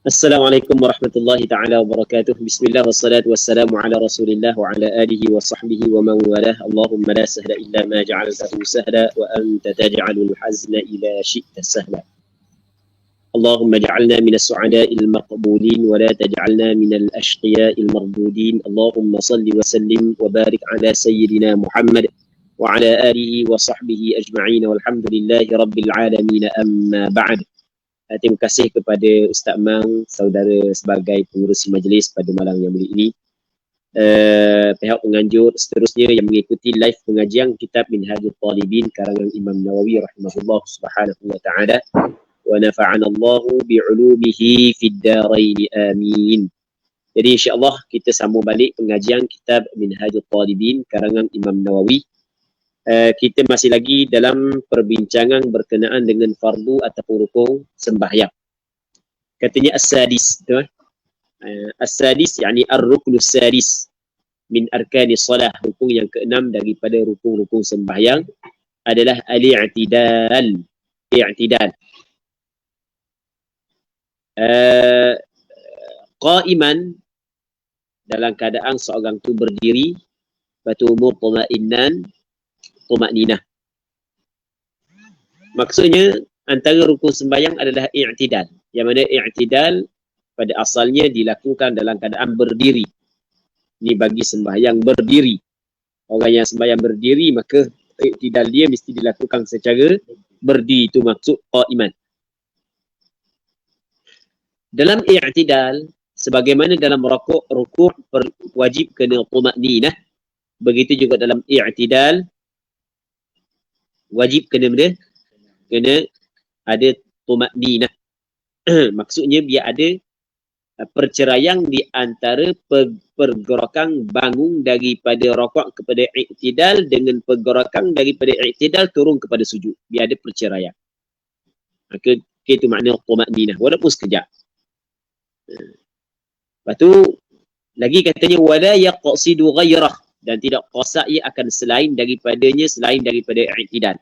Assalamualaikum warahmatullahi ta'ala wabarakatuh. Bismillah wassalatu wassalamu ala rasulillah wa ala alihi wa sahbihi wa man walah. Allahumma la sahla illa ma ja'altahu sahla wa anta taj'alul hazna ila syi'ta sahla. Allahumma ja'alna minas su'ada'il maqbulin wa la taj'alna minal ashqiya'il mardudin. Allahumma salli wa sallim wa barik ala sayyidina Muhammad wa ala alihi wa sahbihi ajma'in walhamdulillahi rabbil alamin amma ba'd. Terima kasih kepada Ustaz Mang, saudara sebagai pengerusi majlis pada malam yang mulia ini. Pihak penganjur seterusnya yang mengikuti live pengajian kitab Minhajul Talibin karangan Imam Nawawi rahimahullah subhanahu wa ta'ala. Wa nafa'ana Allahu bi'ulumihi fid darain amin. Jadi insya-Allah kita sambung balik pengajian kitab Minhajul Talibin karangan Imam Nawawi. Kita masih lagi dalam perbincangan berkenaan dengan fardu ataupun rukun sembahyang. Katanya as-sadis, as-sadis yakni ar-ruknus sadis min arkanis salah, rukun yang keenam daripada rukun-rukun sembahyang adalah al-i'tidal. I'tidal. Qa'iman, dalam keadaan seorang tu berdiri, batu mutma'innan, tumakninah. Maksudnya antara rukun sembahyang adalah i'tidal. Yang mana i'tidal pada asalnya dilakukan dalam keadaan berdiri. Ini bagi sembahyang berdiri. Orang yang sembahyang berdiri maka i'tidal dia mesti dilakukan secara berdiri, itu maksud qa'iman. Dalam i'tidal sebagaimana dalam rukuk wajib kena tumakninah, begitu juga dalam i'tidal wajib kena ada tumakninah. Maksudnya biar ada perceraian di antara pergerakan bangun daripada rukuk kepada i'tidal dengan pergerakan daripada i'tidal turun kepada sujud. Biar ada perceraian. Maka itu makna tumakninah walaupun sekejap. Lepas tu lagi katanya wala yaqsidu ghairah, dan tidak qasad ia akan selain daripada i'tidal.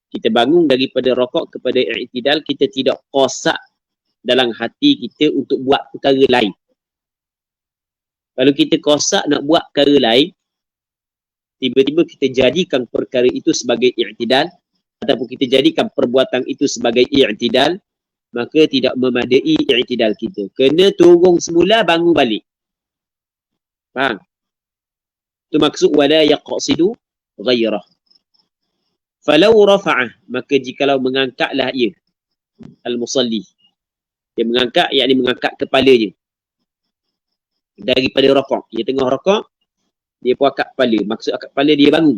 Kita bangun daripada rukuk kepada i'tidal, kita tidak qasad dalam hati kita untuk buat perkara lain. Kalau kita qasad nak buat perkara lain, tiba-tiba kita jadikan perkara itu sebagai i'tidal ataupun kita jadikan perbuatan itu sebagai i'tidal, maka tidak memadai i'tidal kita. Kena turun semula, bangun balik. Faham? Itu maksud wala yaqsidu ghairah. Falau rafa'ah, maka jikalau mengangkatlah ia al-musalli. Dia mengangkat, yakni mengangkat kepalanya daripada rukuk. Dia tengah rukuk, dia pun angkat kepala. Maksud angkat kepala dia bangun.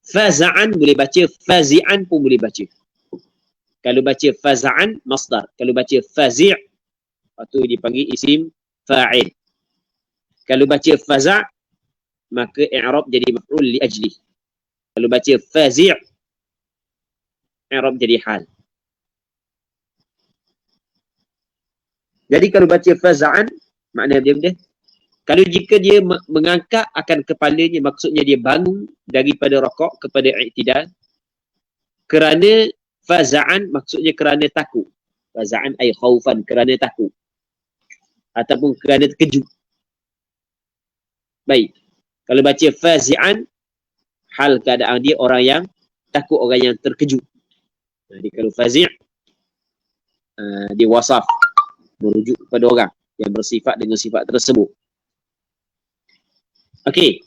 Faza'an boleh baca, fazi'an pun boleh baca. Kalau baca faza'an masdar, kalau baca fazi' itu dipanggil isim fa'il. Kalau baca faza' maka i'rab jadi maf'ul li ajli. Kalau baca fazi' i'rab jadi hal. Jadi kalau baca faza'an makna dia kalau jika dia mengangkat akan kepalanya, maksudnya dia bangun daripada rukuk kepada i'tidal, kerana faza'an maksudnya kerana takut. Faza'an ay khaufan, kerana takut ataupun kerana terkejut. Baik. Kalau baca fazi'an, hal keadaan dia orang yang takut, orang yang terkejut. Jadi kalau fazi' dia wasaf, merujuk kepada orang yang bersifat dengan sifat tersebut. Okey.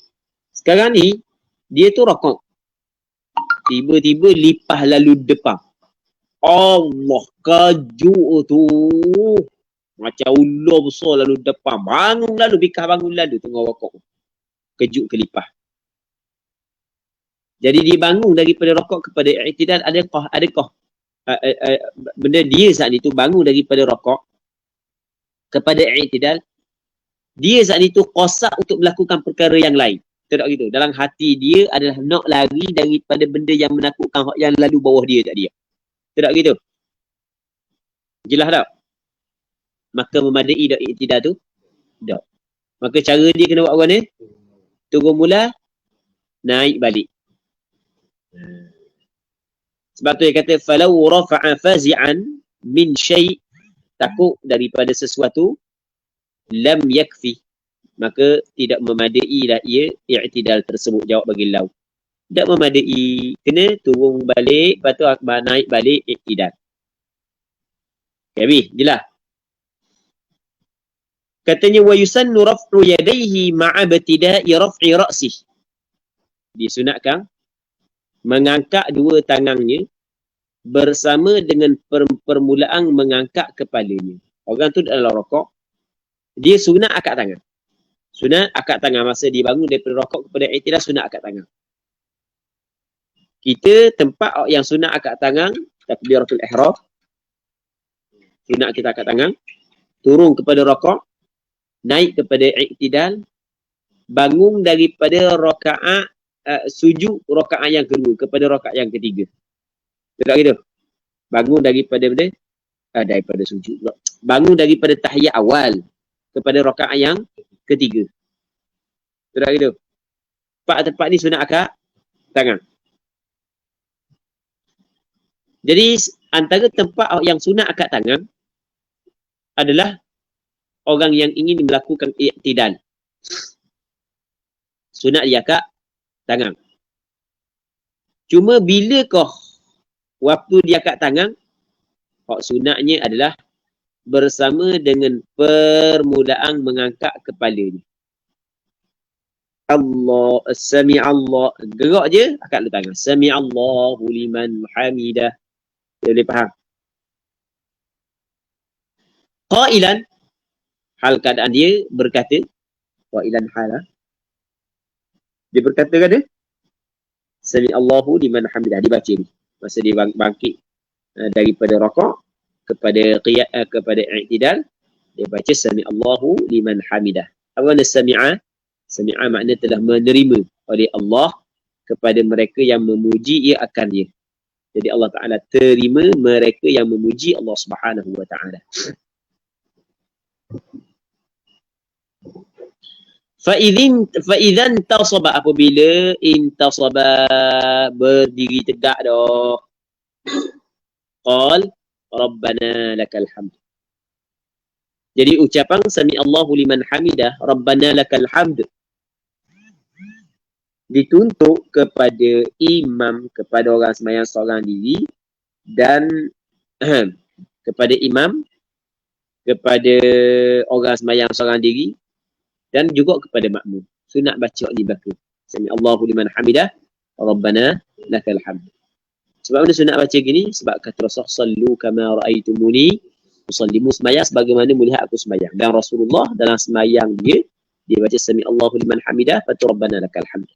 Sekarang ni dia tu rukuk. Tiba-tiba lipah lalu depan. Allah, kaju tu. Macam ular besar lalu depan. Bangun lalu, bikah bangun lalu tengah rukuk. Kejut kelipah. Jadi dia bangun daripada rukuk kepada i'tidal, adakah benda dia saat itu bangun daripada rukuk kepada i'tidal, dia saat itu qasad untuk melakukan perkara yang lain. Tak gitu. Dalam hati dia adalah nak lari daripada benda yang menakutkan yang lalu bawah dia tadi. Tak gitu. Jelas tak? Maka memadai dak i'tidal tu? Tak. Maka cara dia kena buat apa ni? Turun mula, naik balik. Sebab tu dia kata falau rafa'a fazi'an, min syai', takut daripada sesuatu, lam yakfi, maka tidak memadai lah ia i'tidal tersebut. Jawab bagi lau, tidak memadai, kena turun balik, lepas tu naik balik i'tidal. Habis jelas. Katanya wa yusannu raf'u yadayhi ma'a ibtida'i raf'i ra'sih, disunatkan mengangkat dua tangannya bersama dengan permulaan mengangkat kepalanya. Orang tu dalam rokok, dia sunat angkat tangan. Sunat angkat tangan masa dia bangun daripada rokok kepada i'tidal, sunat angkat tangan. Kita tempat yang sunat angkat tangan, takbiratul ihram, sunat kita angkat tangan, turun kepada rokok, naik kepada i'tidal, bangun daripada rakaat sujud rakaat yang kedua kepada rakaat yang ketiga. Tak gitu. Bangun daripada sujud pula. Bangun daripada tahiyat awal kepada rakaat yang ketiga. Tak gitu. Tempat ni sunat angkat tangan. Jadi antara tempat yang sunat angkat tangan adalah orang yang ingin melakukan i'tidal. Sunat dia angkat tangan. Cuma bilakah waktu dia angkat tangan? Hak sunatnya adalah bersama dengan permulaan mengangkat kepalanya. Allah, sami'allah, gerak je angkat le tangan. Sami'allahu liman hamidah. Dia boleh faham. Qailan, hal keadaan dia berkata, qailan halah, dia berkata kan dia, Sami'allahu liman hamidah, dibaca ni masa dia bangkit daripada rakaat kepada qiyam kepada i'tidal, dia baca Sami'allahu liman hamidah. Apa makna sami'a? Sami'a makna telah menerima oleh Allah kepada mereka yang memuji ia akan dia. Jadi Allah Ta'ala terima mereka yang memuji Allah Subhanahu wa Ta'ala. Fa'idhan tasaba, apabila intasaba, berdiri tegak dah, qal Rabbana lakal hamd. Jadi ucapan Sami'allahu liman hamidah, Rabbana lakal hamd, dituntut kepada imam, kepada orang sembahyang seorang diri, dan kepada imam, kepada orang sembahyang seorang diri, dan juga kepada makmum. Sunat baca di belakang. Sami'allahu liman hamidah, Rabbana lakal hamd. Sebab mana sunat baca gini? Sebab kata Rasulullah, sallu kama ra'aitumuni usallimu, sembahyang sebagaimana melihat aku sembahyang. Dan Rasulullah dalam sembahyang dia baca Sami'allahu liman hamidah, lepas tu Rabbana lakal hamd.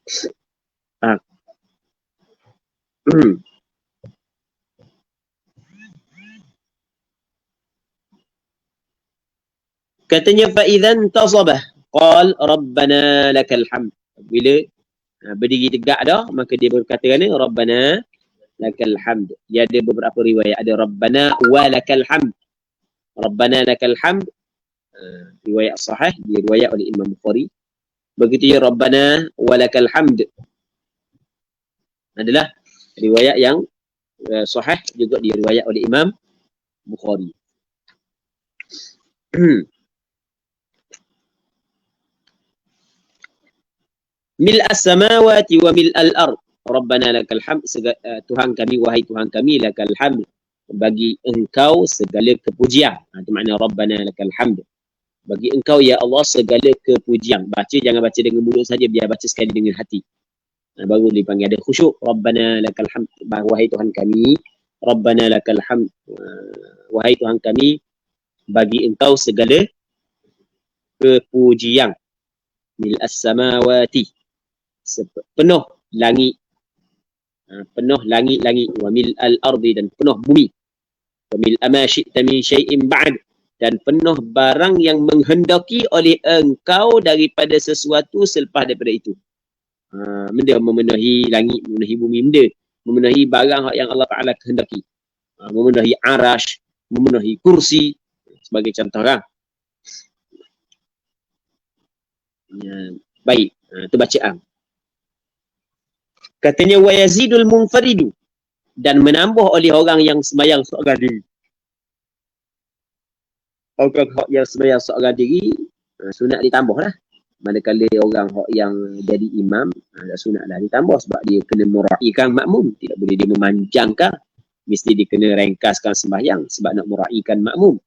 Katanya fa'idhan tasabah qal Rabbana lakal hamd. Bila berdiri tegak dah, maka dia berkata Rabbana lakal hamd. Dia ada beberapa riwayat, ada Rabbana wa lakal hamd. Rabbana lakal hamd, riwayat sahih, diriwayat oleh Imam Bukhari. Begitu ya Rabbana wa lakal hamd adalah riwayat yang sahih, juga diriwayat oleh Imam Bukhari. Mil as-samawati wa mil al-ard, Rabbana lakal hamd, Tuhan kami, wahai Tuhan kami, lakal hamd, bagi engkau segala kepujian. Itu makna Rabbana lakal hamd. Bagi engkau ya Allah segala kepujian. Baca, jangan baca dengan mulut saja, biar baca sekali dengan hati. Baru dipanggil ada khusyuk. Rabbana lakal hamd, wahai Tuhan kami, Rabbana lakal hamd, wahai Tuhan kami, bagi engkau segala kepujian. Mil as-samawati, penuh langit, penuh langit-langit, wa mil al-ardi, dan penuh bumi, wa mil ma syi'ta min syai'in ba'd, dan penuh barang yang menghendaki oleh engkau daripada sesuatu selepas daripada itu. Benda memenuhi langit, memenuhi bumi, benda memenuhi barang yang Allah Ta'ala kehendaki, memenuhi arash, memenuhi kursi, sebagai contoh kan. Baik, itu bacaan. Katanya wa yazidul munfaridu, dan menambah oleh orang yang sembahyang seorang diri. Orang hak yang sembahyang seorang diri, sunat ditambah lah. Manakala orang hak yang jadi imam, sunat lah ditambah sebab dia kena muraikan makmum. Tidak boleh dia memanjangkan. Mesti dia kena ringkaskan sembahyang sebab nak muraikan makmum.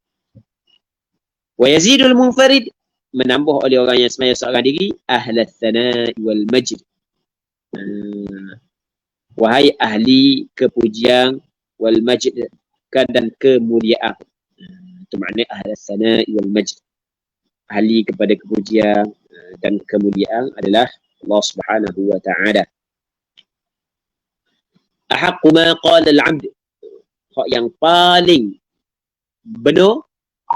Wa yazidul munfarid, menambah oleh orang yang sembahyang seorang diri, ahlat thana'i wal majd. Wahai ahli kepujian wal majd dan kemuliaan. Itu makna ahlat thana'i wal majd. Ahli kepada kepujian dan kemuliaan adalah Allah Subhanahu wa taala. Ahaqqu ma qala al-'abd, hak yang paling benar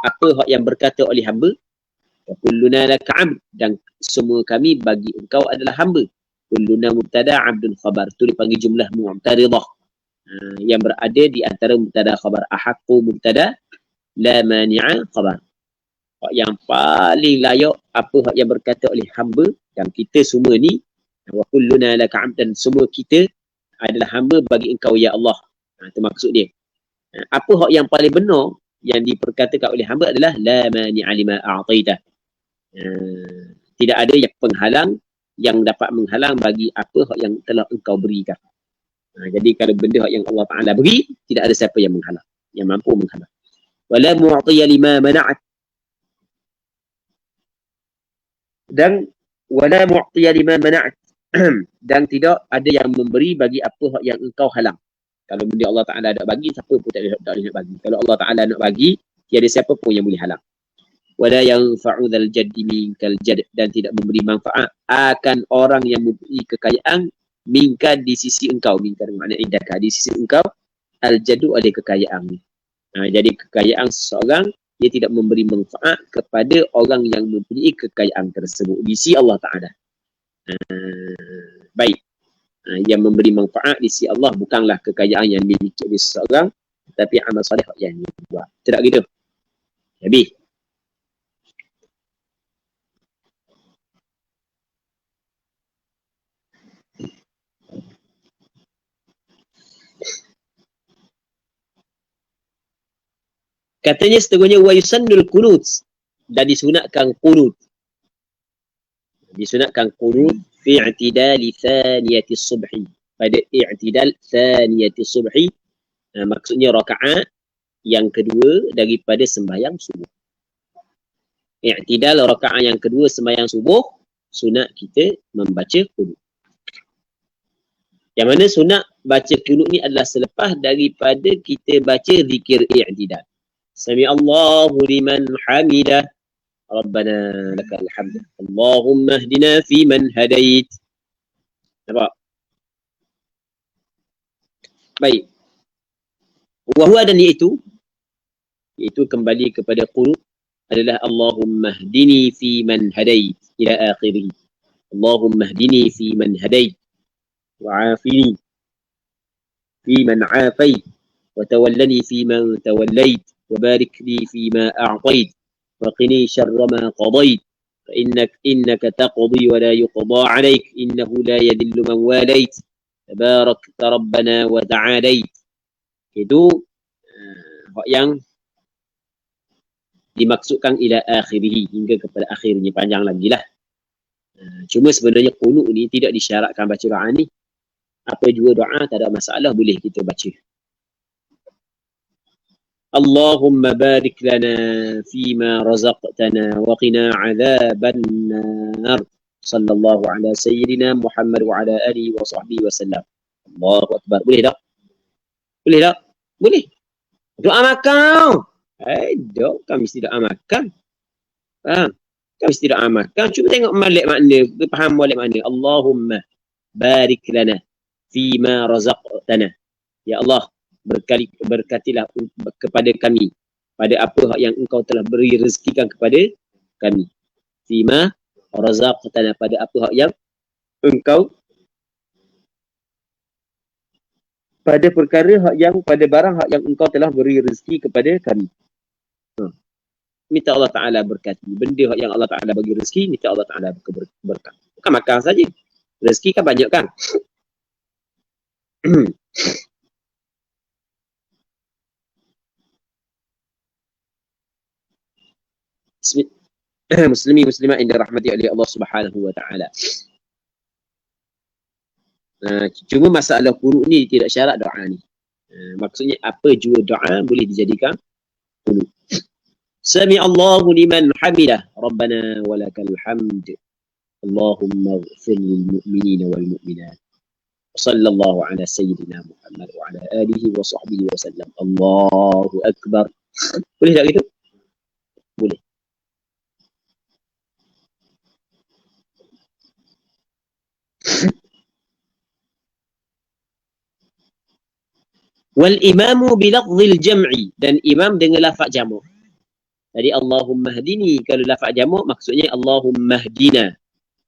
apa hak yang berkata oleh hamba. Kulluna laka 'abd, dan semua kami bagi engkau adalah hamba. Kulluna mubtada 'abdun khabar, tu dipanggil jumlah mu'taridah yang berada di antara mubtada khabar. Ahaqqu mubtada, la mani'a khabar. Hak yang paling layak apa hak yang berkata oleh hamba, dan kita semua ni, wa kulluna laka 'abd, dan semua kita adalah hamba bagi engkau ya Allah. Itu maksud dia. Apa hak yang paling benar yang diperkatakan oleh hamba adalah la mani'a lima a'taita. Tidak ada yang penghalang yang dapat menghalang bagi apa hak yang telah engkau berikan. Jadi kalau benda hak yang Allah Ta'ala beri, tidak ada siapa yang menghalang, yang mampu menghalang. Wala mu'tiya lima mana'at, dan wala mu'tiya lima mana'at, dan tidak ada yang memberi bagi apa hak yang engkau halang. Kalau benda Allah Ta'ala nak bagi, siapa pun tak boleh nak bagi. Kalau Allah Ta'ala nak bagi, tiada siapa pun yang boleh halang. Wala yanfa'u dzal jaddi minkal jadd, dan tidak memberi manfaat akan orang yang mempunyai kekayaan minka di sisi engkau. Minka makna indaka, di sisi engkau, al jaddu oleh kekayaan. Jadi kekayaan seseorang, dia tidak memberi manfaat kepada orang yang mempunyai kekayaan tersebut di sisi Allah Ta'ala. Baik. Yang memberi manfaat di sisi Allah bukanlah kekayaan yang dimiliki oleh seseorang, tapi amal soleh yang dia buat. Tidak gitu. Habis. Katanya seterusnya, wa yusannul qunut, dan disunatkan qunut. Disunatkan qunut fi i'tidali thaniyati subhi, pada i'tidal thaniyati subhi, maksudnya rakaat yang kedua daripada sembahyang subuh. I'tidal rakaat yang kedua sembahyang subuh, sunat kita membaca qunut. Yang mana sunat baca qunut ni adalah selepas daripada kita baca zikir i'tidal. Sami Allahu liman hamidah, Rabbana lakal hamd, Allahumma hdina fi man hadait. Nampak? Baik. Wahuwa, dan iaitu kembali kepada qunut adalah Allahumma hdini fi man hadait ila akhirih. Allahumma hdini fi man hadait wa afini fi man afait wa tawallani fi man tawallait وبارك لي فيما أعطيت وقني شر ما قضيت فإنك تقضي ولا يقضى عليك إنه لا يذل من واليت تبارك ربنا وتعاليت. Itu yang dimaksudkan ila akhirih, hingga kepada akhirnya, panjang lagi lah. Cuma sebenarnya qunut ni tidak disyaratkan baca doa ni. Apa juga doa tak ada masalah, boleh kita baca. Allahumma barik lana fima razaqtana wa qina adzaban nar. Sallallahu ala sayyidina Muhammad wa ala alihi wa sahbihi wa sallam. Allahu akbar. Boleh tak? Boleh tak? Boleh. Doa makan. Dok, kan mesti doa makan. Faham? Kan mesti doa makan. Cuba tengok balik makna, faham balik makna. Allahumma barik lana fima razaqtana. Ya Allah, berkatilah kepada kami pada apa yang engkau telah beri rezekikan kepada kami. Fima razaqtana, pada apa yang engkau, pada perkara pada barang yang engkau telah beri rezeki kepada kami. Minta Allah Ta'ala berkati. Benda yang Allah Ta'ala bagi rezeki, minta Allah Ta'ala berkat. Bukan makan saja. Rezeki kan banyak kan? Muslimi muslimat yang dirahmati oleh Allah Subhanahu wa taala. Cuma masalah qunut ni tidak syarat doa ni. Maksudnya apa jua doa boleh dijadikan qunut. Sami Allahu liman hamidah, Rabbana walakal hamd. Allahumma ighfir lil mu'minina wal mu'minat. Sallallahu ala sayyidina Muhammad wa ala alihi wa sahbihi wa sallam. Allahu akbar. Boleh tak gitu? Boleh. Wal imamu bilafzil jam'i, dan imam dengan lafaz jamak. Jadi Allahumma hdini, kalau lafaz jamak maksudnya Allahumma hdina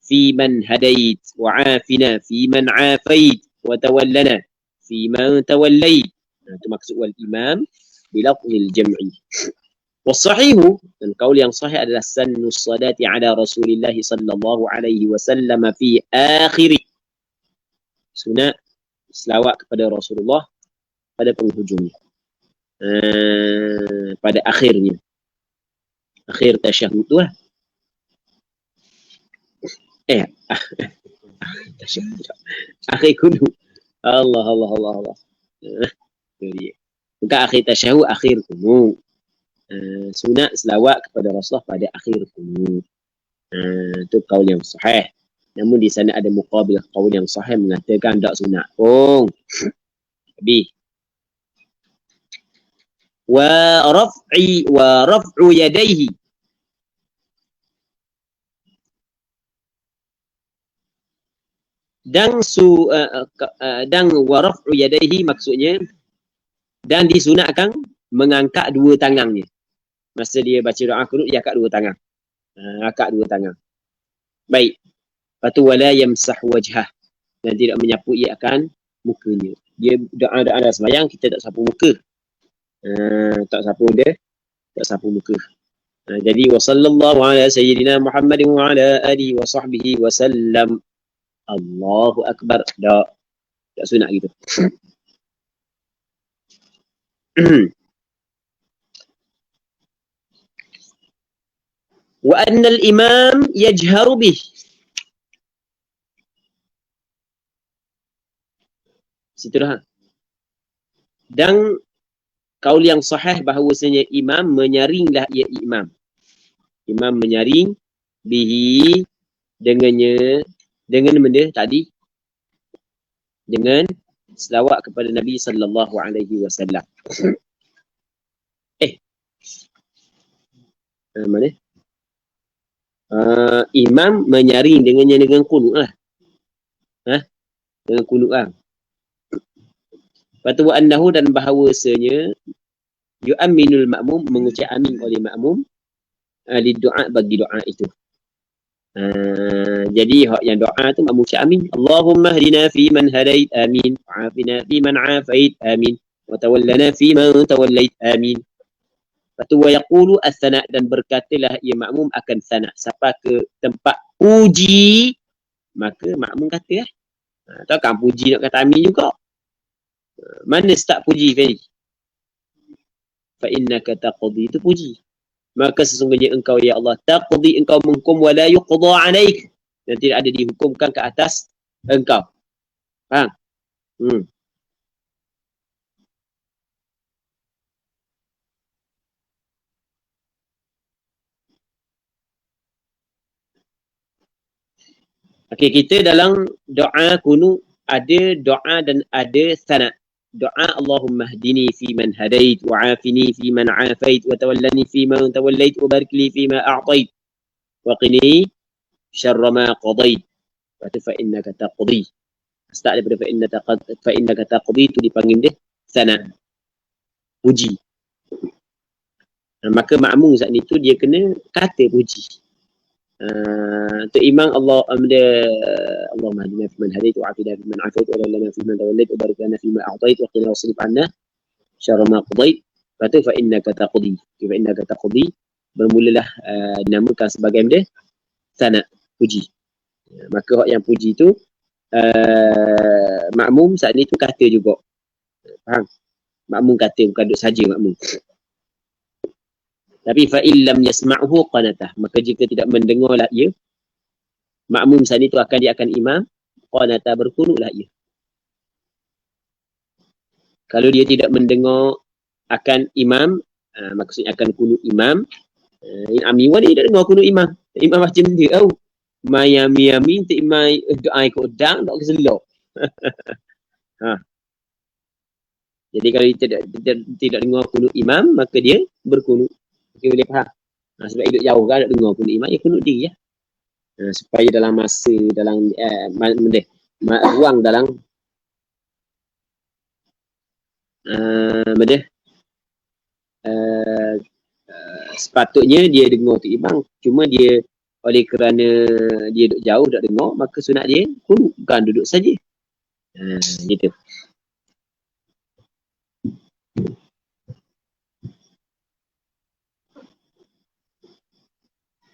fi man hadait wa afina fi man afait wa tawallana fi man tawallait. Itu maksud wal imam bilafzil jam'i. Wasahihu, dan kaul yang sahih adalah sannu salati ala Rasulillah sallallahu alaihi wasallam fi akhir. Sunat selawat kepada Rasulullah pada penghujungnya, pada akhirnya, akhir tasyahud tu lah. Akhir kudu. Allah. Bukan akhir tasyahud, akhir kudu. Sunat selawat kepada Rasulullah pada akhir kudu. Itu kaul yang sahih. Namun di sana ada muqabil kaul yang sahih mengatakan tak sunat pun. Habis. Wa raf'u yadayhi, dan wa raf'u yadayhi maksudnya dan disunatkan mengangkat dua tangannya masa dia baca doa qunut. Dia angkat dua tangan, angkat dua tangan. Baik. Lepas tu wala yamsah wajhah, dan tidak menyapu ia akan mukanya. Dia doa dalam sembahyang kita tak sapu muka. Tak sapu muka. Jadi wa sallallahu ala sayyidina Muhammad wa ala alihi wa sahbihi wa sallam. Allahu akbar. Tak sunat gitu. Wa anna al-imam yajharu bih. Situ dah. Dan kaul yang sahih bahawasanya imam menyaringlah ia imam. Imam menyaring bihi dengannya, dengan benda tadi, dengan selawat kepada Nabi sallallahu alaihi wasallam. Mana? Imam menyaring dengannya dengan qunut lah. Dengan qunut lah. Lepas tu annahu, dan bahawasanya yu'amminul ma'mum, mengucap amin oleh ma'mum li doa, bagi doa itu. Jadi hak yang doa tu ma'mum ucap amin. Allahumma hdina fi man hadait, amin. Wa'afina fi man afait, amin. Wa tawallana fi man tawallait, amin. Lepas tu wa yaqulu as-sana', dan berkatalah ia ma'mum akan sana'. Siapa ke tempat puji, maka ma'mum kata lah. Takkan puji nak kata amin juga. Mana start puji tadi? Fa innaka taqdi, itu puji. Maka sesungguhnya engkau ya Allah taqdi, engkau menghukum, wala yuqda alaik, dan tidak ada dihukumkan ke atas engkau. Faham? Okey, kita dalam doa qunut ada doa dan ada sana'. Doa Allahumma hdini fi man hadait, wa afini fi man afait, wa tawallani fi man tawallait, wa barik li fi ma a'tait, wa qini syarra ma qadait, wa fa innaka taqdi. Start daripada fa innaka taqdi itu dipanggil dia sana', puji. Maka makmum saat itu dia kena kata puji. Untuk imam Allahumma hdina fi man hadait, wa afina fi man afait, wa tawallana fi man tawallait, wa barik lana fi ma a'tait, wa qina wasrif 'anna syarra ma qadait. Kata fa innaka taqdi. Fa innaka taqdi bermulalah dinamakan sebagai benda sana', puji. Maka hak yang puji tu makmum saat ni tu kata juga. Faham? Makmum kata, bukan duduk saja makmum. Tapi fa illam yasma'hu qanatah, maka jika tidak mendengarlah ia, makmum saat itu dia akan imam, qanatah, berkunutlah ia. Kalau dia tidak mendengar akan imam, maksudnya akan kunut imam, imam dia tidak dengar kunut imam. Imam macam dia, mayami tak imam doa ikut dang, tak keselok. Jadi kalau dia tidak dengar kunut imam, maka dia berkunut. Okay, boleh faham? Sebab hidup jauh kan, nak dengar kunut imam, ya kunut diri ya. Supaya dalam masa, dalam ruang dalam sepatutnya dia dengar tu imam, cuma dia oleh kerana dia duduk jauh tak dengar, maka sunat dia kunut, bukan duduk saja. Gitu.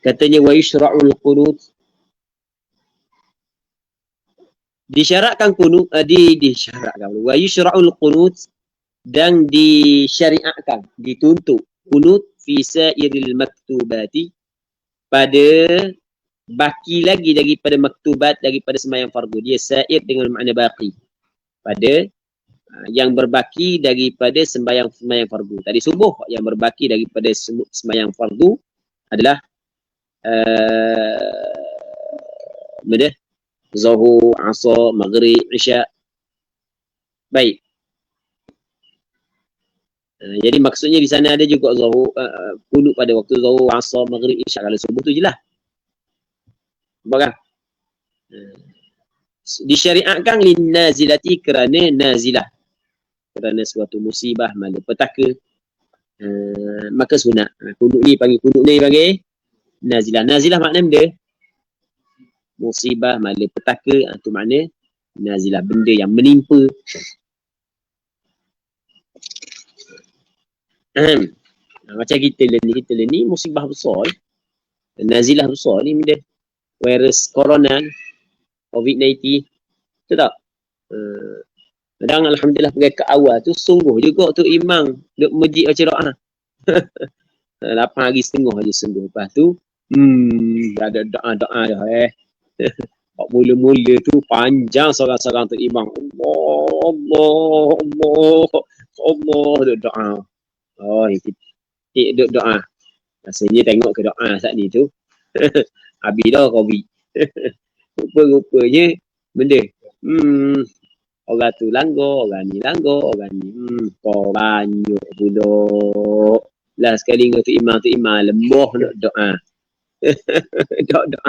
Katanya wa yushra'ul qunut, disyaratkan kunut, disyaratkan wa yushra'ul qunut, dan disyariatkan, dituntut kunut fi sa'iril maktubati, pada baki lagi daripada maktubat, daripada sembahyang fardu. Dia sa'ir dengan makna baki, pada yang berbaki daripada sembahyang fardu. Tadi subuh, yang berbaki daripada sembahyang fardu adalah Zuhur, Asar, Maghrib, Isya. Baik. Jadi maksudnya di sana ada juga Zuhur, kunut pada waktu Zuhur, Asar, Maghrib, Isya. Kalau subuh tu je lah. Nampak kan? Disyariatkan linnazilati, kerana nazilah, kerana suatu musibah, malapetaka, maka sunat. Kunut ni panggil nazilah. Nazilah makna benda musibah, malapetaka, itu makna nazilah, benda yang menimpa. Macam kita ni musibah besar, nazilah besar ni, benda virus corona, COVID-19, betul tak? Dan alhamdulillah pergi ke awal tu sungguh juga tu imam duk masjid baca doa. 8 hari setengah aja sungguh. Lepas tu ada doa dah mula-mula tu panjang seorang-seorang tu imam. Allah duk doa. Duk doa. Rasanya tengok ke doa saat ni tu habis dah COVID. Rupa-rupanya benda orang tu langgar, orang ni langgar, orang ni kau banyak pula. Lah sekali dengan tu imam lembah nak doa. doa dah.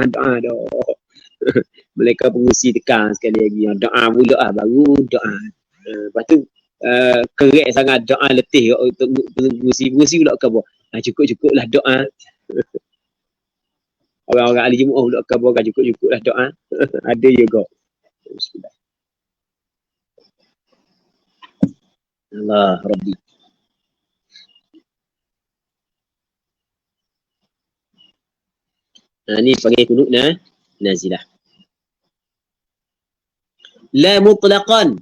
Mereka pengusi tekan sekali lagi, doa pula baru doa. Lepas tu kerek sangat doa, letih untuk pengusi pula khabar. Cukup-cukuplah doa. Orang-orang ahli Jumaat pula khabar, cukup-cukuplah doa. Ada juga. Bismillah. Allah Rabbi. Ni panggil kunut nazilah. La mutlaqan,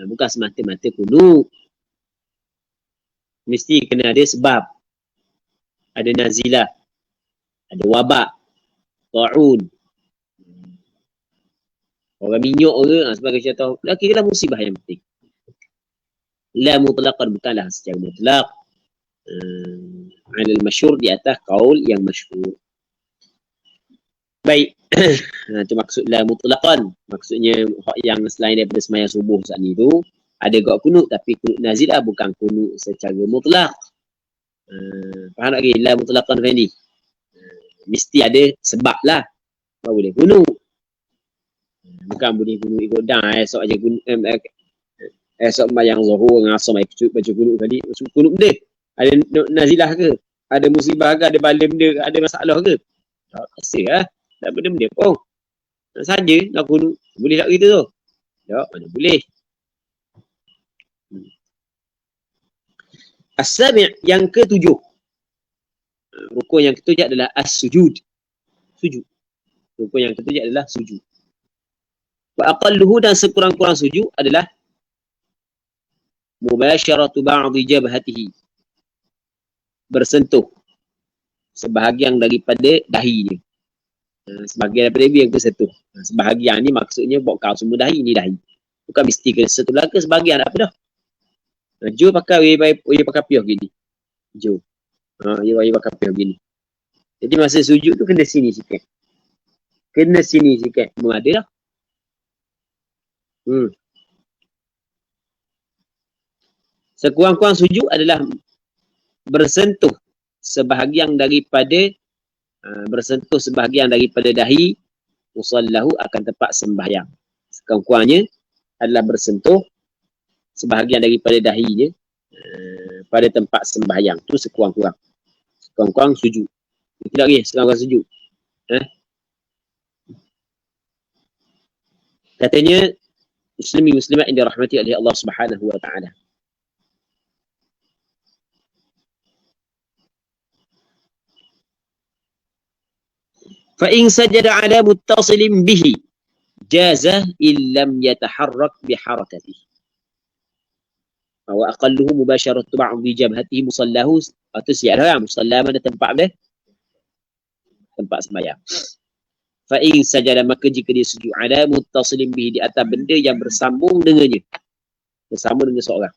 bukan semata-mata kunut. Mesti kena ada sebab. Ada nazilah, ada wabak, ta'un, orang minyak ke, sebagai contoh. Kira musibah yang penting. La mutlaqan, bukanlah secara mutlak. Alal masyhur, di atas kaul yang masyhur. Baik. Itu maksud la mutlaqan. Maksudnya yang selain daripada sembahyang subuh saat ni tu ada gak kunut, tapi kunut nazilah bukan kunut secara mutlak. Faham tak lagi? La mutlaqan Fendi. Mesti ada sebab lah baru boleh kunut. Bukan boleh kunut ikut dah. Esok aja kunut, esok sembahyang zuhur dengan asar baca kunut tadi. Kunut benda. Ada nazilah ke? Ada musibah ke? Ada bala benda ke? Ada masalah ke? Tak rasa lah. Tak benda-benda pun. Saja nak kunut. Boleh tak kita tu? Tak, mana boleh. As-sabi' yang ketujuh. Rukun yang ketujuh adalah as-sujud. Sujud. Rukun yang ketujuh adalah sujud. Wa aqalluhu, dan sekurang-kurang sujud adalah mubasyaratu ba'di jabhatihi. Bersentuh sebahagian daripada dahinya. Sebahagian daripada dia yang tersentuh. Sebahagian ni maksudnya buat kau semua dahi, ni dahi. Bukan mesti kena sentuh belakang, sebahagian apa dah. Jo pakai, dia pakai piah gini. Jo. Dia pakai piah gini. Jadi masa sujud tu kena sini sikit. Kena sini sikit. Ada dah. Sekurang-kurang sujud adalah bersentuh sebahagian daripada dahi musallahu akan tempat sembahyang. Sekurang-kurangnya adalah bersentuh sebahagian daripada dahinya pada tempat sembahyang. Tu sekurang-kurang. Sekurang-kurang sujud. Tidak lagi sekurang-kurang sujud. Katanya muslimat yang dirahmati oleh Allah Subhanahu wa taala. فإن سجد على متصل به جاز إن لم يتحرك بحركته وأقله مباشرة بعض جبهته مصلاه atau siapa musalla mana tempat dia? Tempat sembahyang. فإن سجد maka jika dia sujud ala muttasilin bihi di atas benda yang bersambung dengannya. Bersambung dengan seorang.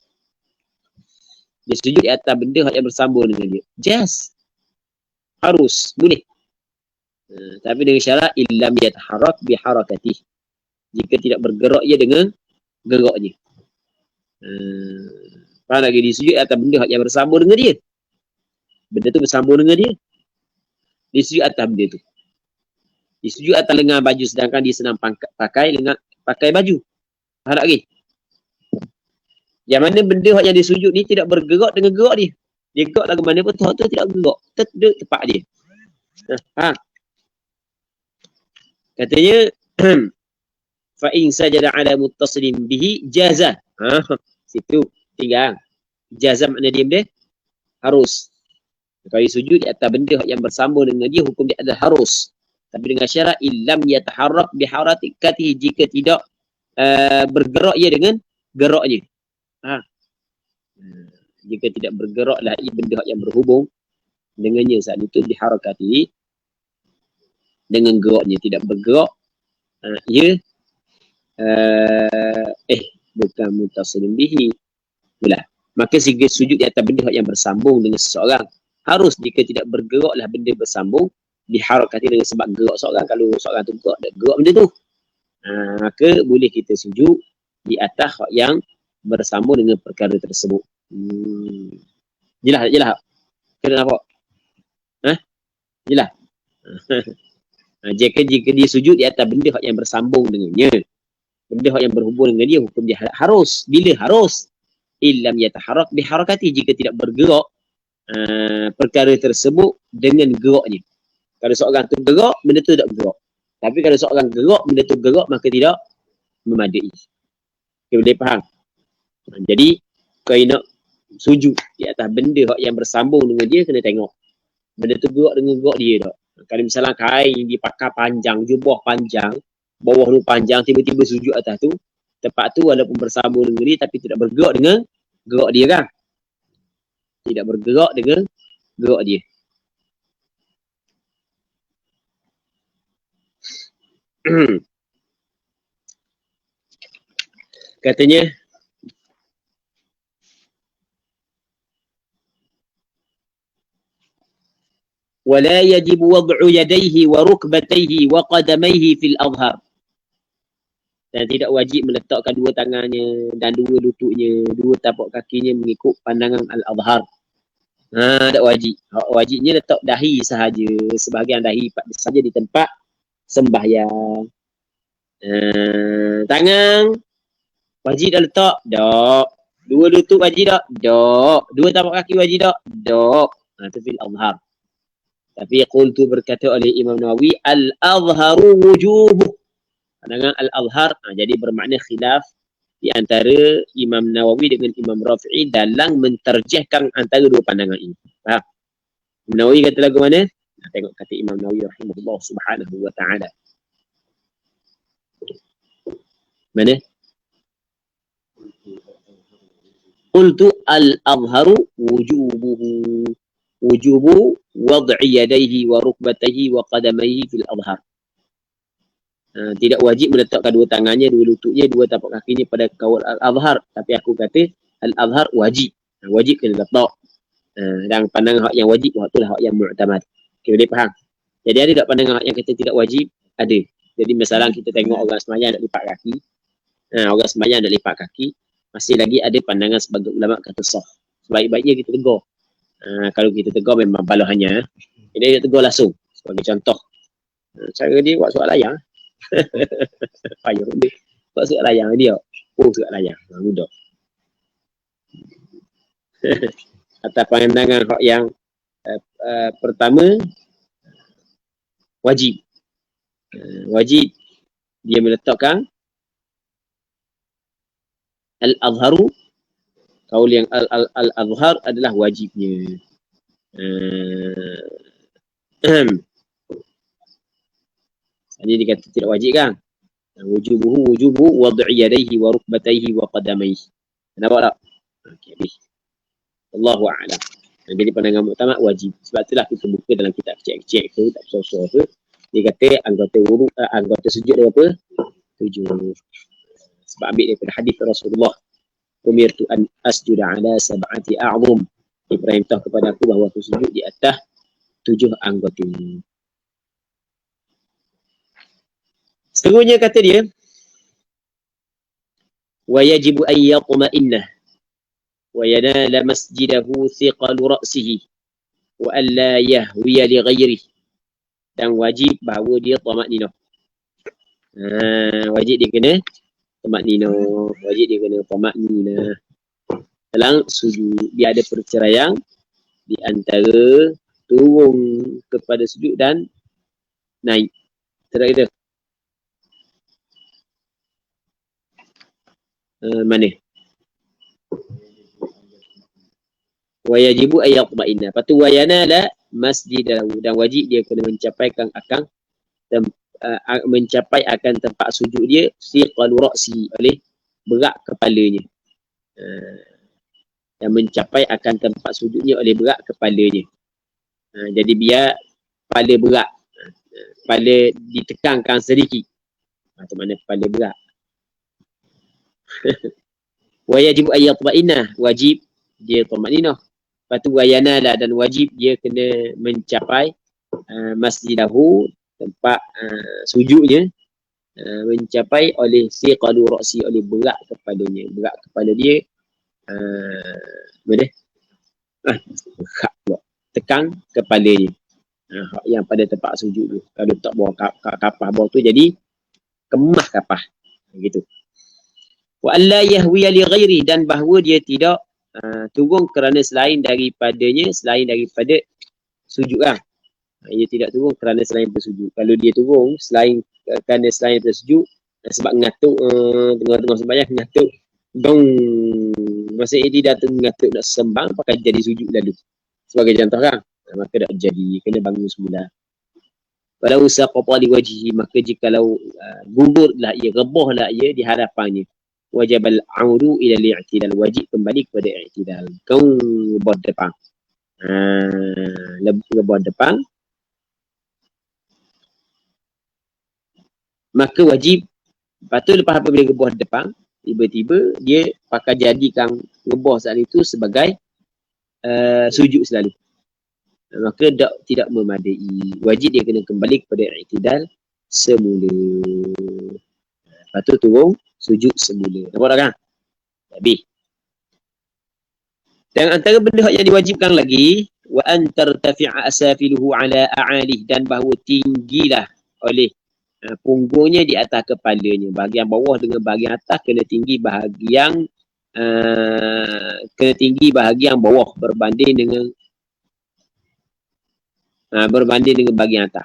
Dia sujud di atas benda yang bersambung dengan dia. Jaz. Harus. Boleh. Tapi dengan syarat illam yataharrak biharakatih. Jika tidak bergerak ia dengan geraknya. Faham lagi dia sujud atas benda yang bersambung dengan dia. Benda tu bersambung dengan dia. Dia sujud atas benda tu. Dia sujud atas lengan baju sedangkan dia senang pakai baju. Faham lagi? Yang mana benda yang dia sujud ni tidak bergerak dengan gerak dia. Dia gerak lagu mana pun tu tidak bergerak. Duduk tempat dia. Faham? Katanya fa in sajada ala muttasilin bihi jaza. Situ tinggal. Jaza makna dia harus. Kalau sujud di atas benda yang bersambung dengan dia hukum dia adalah harus. Tapi dengan syarat illam yataharrak biharakatihi jika tidak bergerak ia dengan geraknya. Jika tidak bergeraklah ia benda yang berhubung dengannya saat itu diharakati dengan geraknya tidak bergerak ia bukan muttasilin bihi pula. Maka jika sujud di atas benda yang bersambung dengan seseorang harus jika tidak bergeraklah benda bersambung diharakati dengan sebab gerak seorang. Kalau seorang tu gerak benda tu maka boleh kita sujud di atas yang bersambung dengan perkara tersebut. Jelas? Kena nampak? Jelas? Jika dia sujud di atas benda yang bersambung dengannya, benda yang berhubung dengan dia, hukum dia harus. Bila harus? Illam yataharrak biharakati jika tidak bergerak perkara tersebut dengan geraknya. Kalau seorang tu gerak, benda tu tak bergerak. Tapi kalau seorang gerak, benda tu gerak, maka tidak memadai. Okay, boleh faham? Jadi, kalau nak sujud di atas benda yang bersambung dengan dia, kena tengok. Benda tu gerak dengan gerak dia tak. Kalau misalnya kain dipakai panjang, jubah panjang, bawah tu panjang, tiba-tiba sujud atas tu, tempat tu walaupun bersambung dengan dia, tapi tidak bergerak dengan gerak dia kan? Tidak bergerak dengan gerak dia. Katanya wala yajib wad'u yadayhi wa rukbatayhi wa qadamayhi fil adhhar. Dan tidak wajib meletakkan dua tangannya dan dua lututnya, dua tapak kakinya mengikut pandangan al-adhhar. Tak wajib. Wajibnya letak dahi sahaja, sebahagian dahi saja di tempat sembahyang. Tangan wajib dah letak? Tak. Dua lutut wajib tak? Tak. Dua tapak kaki wajib tak? Tak. Itu fil adhhar. Tapi qultu berkata oleh Imam Nawawi al-adhharu wujubuh. Pandangan al-adhhar jadi bermakna khilaf di antara Imam Nawawi dengan Imam Rafi'i dalam menterjihkan antara dua pandangan ini. Faham? Imam Nawawi kata lagu mana? Tengok kata Imam Nawawi rahimahullah subhanahu wa ta'ala. Mana? Qultu al-adhharu wujubuhu. wad'i yadayhi wa rukbatayhi wa qadamayhi fil adhar. Tidak wajib meletakkan dua tangannya, dua lututnya, dua tapak kakinya pada kawal al-adhar. Tapi aku kata al-adhar wajib. Wajib kena letak. Dan pandangan hak yang wajib, hak itulah hak yang mu'tamad. Okay, boleh faham? Jadi ada tak pandangan hak yang kata tidak wajib? Ada. Jadi misalnya kita tengok orang semayang nak lipat kaki. Orang semayang nak lipat kaki. Masih lagi ada pandangan sebagai ulama kata sah. Sebaik-baiknya kita tegur. Kalau kita tegur memang balahannya. Jadi dia tegur langsung. Sebagai contoh. Cara dia buat surat layang. Payah dia. Buat surat layang dia. Surat layang. Mudah. Atas pandangan hak yang pertama, wajib. Wajib dia meletakkan al-azharu, kaul yang al-azhar adalah wajibnya. Ini dikata tidak wajib kan? Wujubu wad'i yadayhi wa rukbatayhi wa qadamayhi. Nampak tak? Okey, habis. Allahu a'lam. Jadi pandangan muktamad wajib. Sebab itulah kita buka dalam kitab kecil-kecil tu, tak besar-besar tu. Dia kata anggota sujud dia apa? 7. Sebab ambil daripada hadis Rasulullah. Umirtu an asjuda ala sab'ati a'zum. Diperintah kepada aku bahawa aku sujud di atas 7 anggota. Seterusnya kata dia, wa yajibu an yatma'inna wa yanala masjidahu thiqalu ra'sihi wa an la yahwiya li ghairihi. Dan wajib bahawa dia tamakninah. Wajib dia kena tamakninah. Wajib dia kena tamakninah. Dalam sujud dia ada perceraian di antara turun kepada sujud dan naik. Tak ada. Mana? Wa yajibu an yatma'inna. Patu wa yanala masjidahu, dan wajib dia kena mencapai akan tempat sujud dia siqalu ra'si, oleh berat kepalanya. Dan mencapai akan tempat sujudnya oleh berat kepalanya. Jadi biar kepala berat, kepala ditekankan sedikit. Macam mana kepala berat? Wa yajibu an yatma'inna, wajib dia tamakninah. Lepas tu wayanala, dan wajib dia kena mencapai masjidahu, tempat sujudnya, mencapai oleh siqalu ra'si, oleh berat kepalanya. Berat kepala dia boleh tekan kepalanya, yang pada tempat sujud tu. Kalau tak bawa kapah bawah tu jadi kemah kapah gitu. Wa alla yahwiya li ghairi, dan bahawa dia tidak turun kerana selain daripada sujud lah. Dia tidak turun kerana selain bersujud. Kalau dia turun kerana selain bersujud, sebab ngatuk tengah-tengah sembahyang ngatuk dong, masa dia datang ngatuk nak sembang pakai jadi sujud lalu sebagai contoh kan, maka tak jadi, kena bangun semula. Walau saqata li wajhihi, maka jikalau gugurlah ia, rebahlah ia di hadapannya, wajib al-audu ila al-i'tidal, wajib kembali kepada i'tidal. Kau rebah depan, rebah depan, maka wajib. Lepas tu lepas apabila rebah depan, tiba-tiba dia pakai jadikan rebah saat itu sebagai sujud selalu, maka tidak memadai. Wajib dia kena kembali kepada i'tidal semula. Lepas tu turun sujud semula. Nampak tak kan? Habis. Dan antara benda yang diwajibkan lagi, wa an tartafi'a asafiluhu ala a'alih, dan bahawa tinggilah oleh punggungnya di atas kepalanya. Bahagian bawah dengan bahagian atas kena tinggi bahagian bawah berbanding dengan bahagian atas.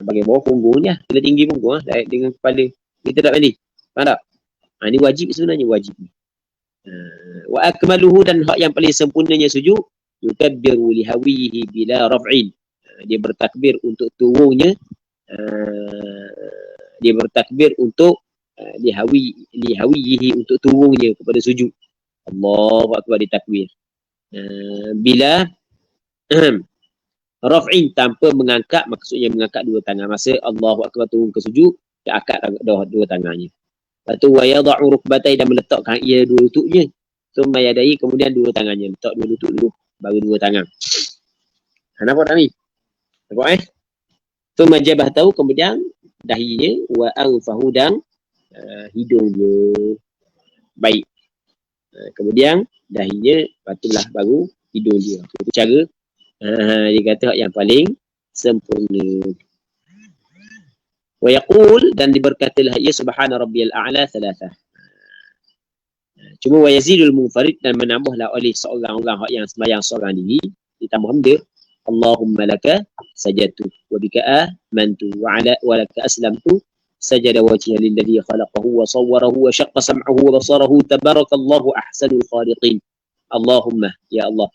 Bahagian bawah punggungnya kena tinggi punggung dengan kepala. Kita tak banding. Faham tak? Ini wajib, sebenarnya wajib. Wa akmaluhu, dan hak yang paling sempurnanya sujud, yukabbiru lihawihi bila raf'in. Dia bertakbir untuk turunnya, dia bertakbir untuk lihawihi, untuk turunnya kepada sujud. Allahu akbar, ditakbir. Bila Raf'in tanpa mengangkat, maksudnya mengangkat dua tangan. Masa Allahu Akbar turun ke sujud, dia angkat dua tangannya. Lepas tu wa yada'u rukbatai, dan meletakkan ia dua lututnya. Tsumma yadai, kemudian dua tangannya. Letak dua lutut dulu, baru dua tangan. Nampak tak ni? Nampak Tsumma jabhatahu, kemudian dahinya, wa anfahu, dan hidung dia. Baik. Kemudian dahinya, patulah baru hidung dia. Itu cara dia kata yang paling sempurna. Wa yaqul, dan diberkatilah ia subhana rabbiyal a'la thalatha. Cuma wa yazidul munfarid, dan menambahlah oleh seorang orang yang sembahyang seorang diri, ditambah dia Allahumma laka sajadtu wa bika amantu wa laka aslamtu sajada wajhiya lilladhi khalaqahu wa sawwarahu wa syaqqa sam'ahu wa basarahu tabarakallahu ahsanul khaliqin. Allahumma, ya Allah,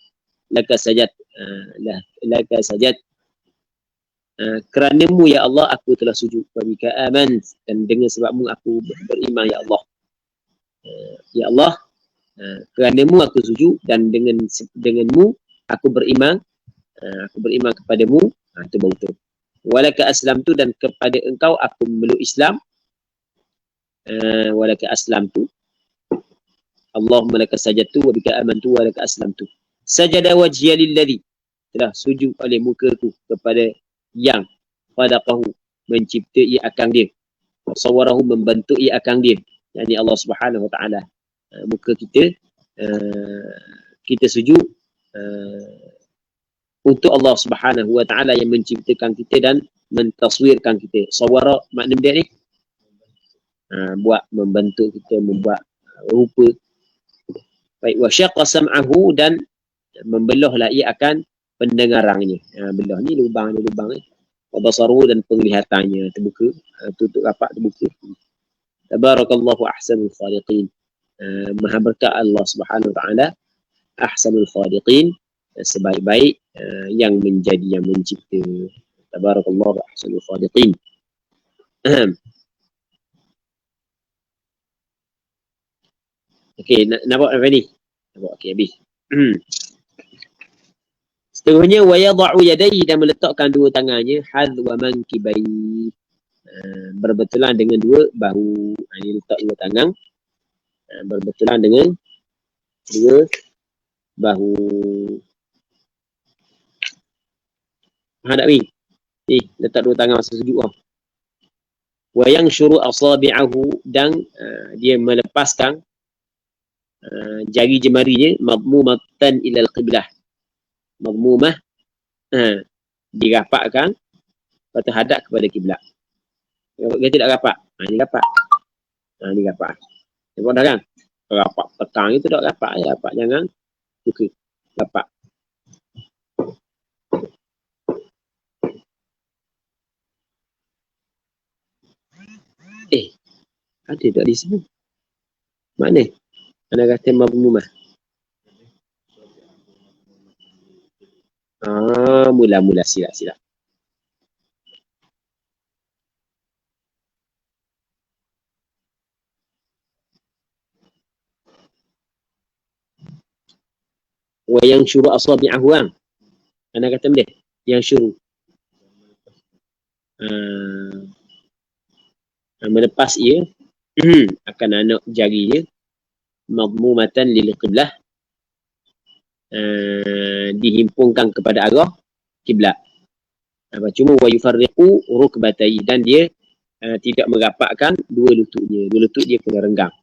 laka sajad, laka sajad, kerana-Mu ya Allah aku telah sujud, wa bika amant, dan dengan sebab-Mu aku beriman ya Allah. Ya Allah, kerana-Mu aku sujud, dan dengan-Mu aku beriman kepadamu. Itu baru tu. Walaka aslamtu, dan kepada Engkau aku memeluk Islam. Walaka aslamtu, Allahumma laka sajadtu wa bika amantu wa laka aslamtu. Sajada wajhiya lilladhi, telah sujud oleh mukaku kepada yang khalaqahu, mencipta ia akan dia, sawarahu, membentuk ia akan dia, yakni Allah Subhanahu wa taala. Muka kita, kita sujud untuk Allah Subhanahu wa taala yang menciptakan kita dan mentaswirkan kita. Sawara makna dia ni buat, membentuk kita, membuat rupa. Baik, wa syaqqa sam'ahu, dan membelahlah ia akan pendengarannya. Belah ni lubang ni. Wa basaruhu, dan penglihatannya terbuka, tutup rapat terbuka. Tabarakallahu ahsanul khaliqin. Maha berkah Allah Subhanahu wa taala, ahsanul khaliqin, sebaik-baik yang menjadi, yang mencipta. Tabarakallahu ahsanul khaliqin. Okey, nampak apa ni? Nampak, okey, habis. Seterusnya, wa yada'u yadayhi, dan meletakkan dua tangannya, hadwa mankibai, berbetulan dengan dua bahu. Ini letak dua tangan berbetulan dengan dua bahu. Tak ni? Letak dua tangan masa sujud. Wa yanshuru asabi'ahu, dan dia melepaskan jari jemarinya, madmumatan ilal qiblah. Madmumah, dirapatkan atau hadap kepada kiblat. Dia tidak rapat. Ini rapat. Ini rapat. Nampak dah kan? Rapat petang itu tak rapat. Rapat jangan buka. Rapat. Ada tak di sini? Mana? Mana kata madmumah? Mula-mula silap. Wa yang syuru asabi'ahu, mana kata dia? Yang syuru. Melepas ia akan anak jarinya, madmumatan lil qiblah, dihimpunkan kepada arah kiblat. Cuma wa yufarriqu rukbatai, dan dia tidak merapatkan dua lututnya. Dua lutut dia kena renggang.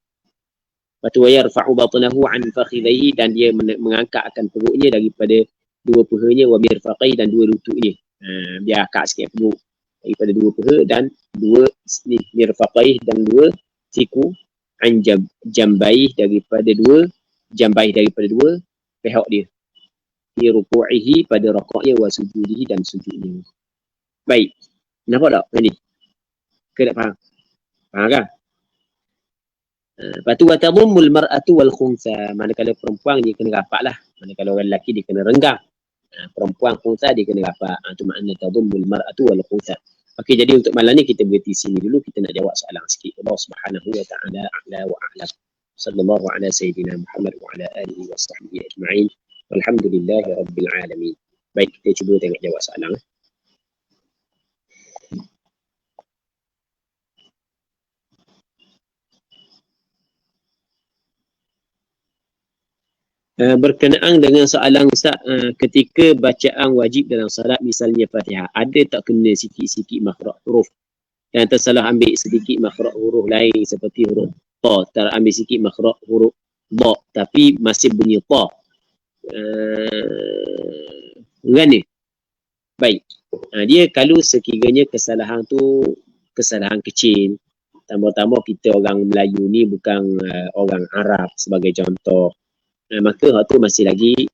Lepas tu wa yarfa'u batnahu an fakhidaihi, dan dia mengangkat akan perutnya daripada dua pahanya, wa mirfaqai, dan dua lututnya. Biar akak sikit perut daripada dua paha dan dua mirfaqai, dan dua siku, an jambai, daripada dua jambai, daripada dua pihak dia, fi ruku'ihi, pada rakaatnya, wa sujudihi, dan sujudnya. Baik, nampak tak ini? Ke tak faham? Faham kan? Lepas tu wa tadhummul mar'atu wal khunsa, manakala perempuan dia kena rapat lah, manakala orang lelaki dia kena renggang. Perempuan khunsa dia kena rapat. Itu makna tadhummul mar'atu wal khunsa. Okey, jadi untuk malam ni kita berhenti sini dulu, kita nak jawab soalan sikit. Allah Subhanahu wa ta'ala a'la wa a'lam. Sallallahu ala sayyidina Muhammad wa ala alihi wa sahbihi ajma'in. Walhamdulillahi rabbil alamin. Baik, kita cuba tengok jawab soalan. Berkenaan dengan soalan Ustaz, ketika bacaan wajib dalam salat misalnya Fatihah, ada tak kena sikit-sikit makhraj huruf yang tersalah ambil sedikit makhraj huruf lain seperti huruf ta, terambil sikit makhraj huruf ba tapi masih bunyi ta. Gimana? Baik. Dia kalau sekiranya kesalahan tu kesalahan kecil, tambah-tambah kita orang Melayu ni bukan orang Arab sebagai contoh, maka hal tu masih lagi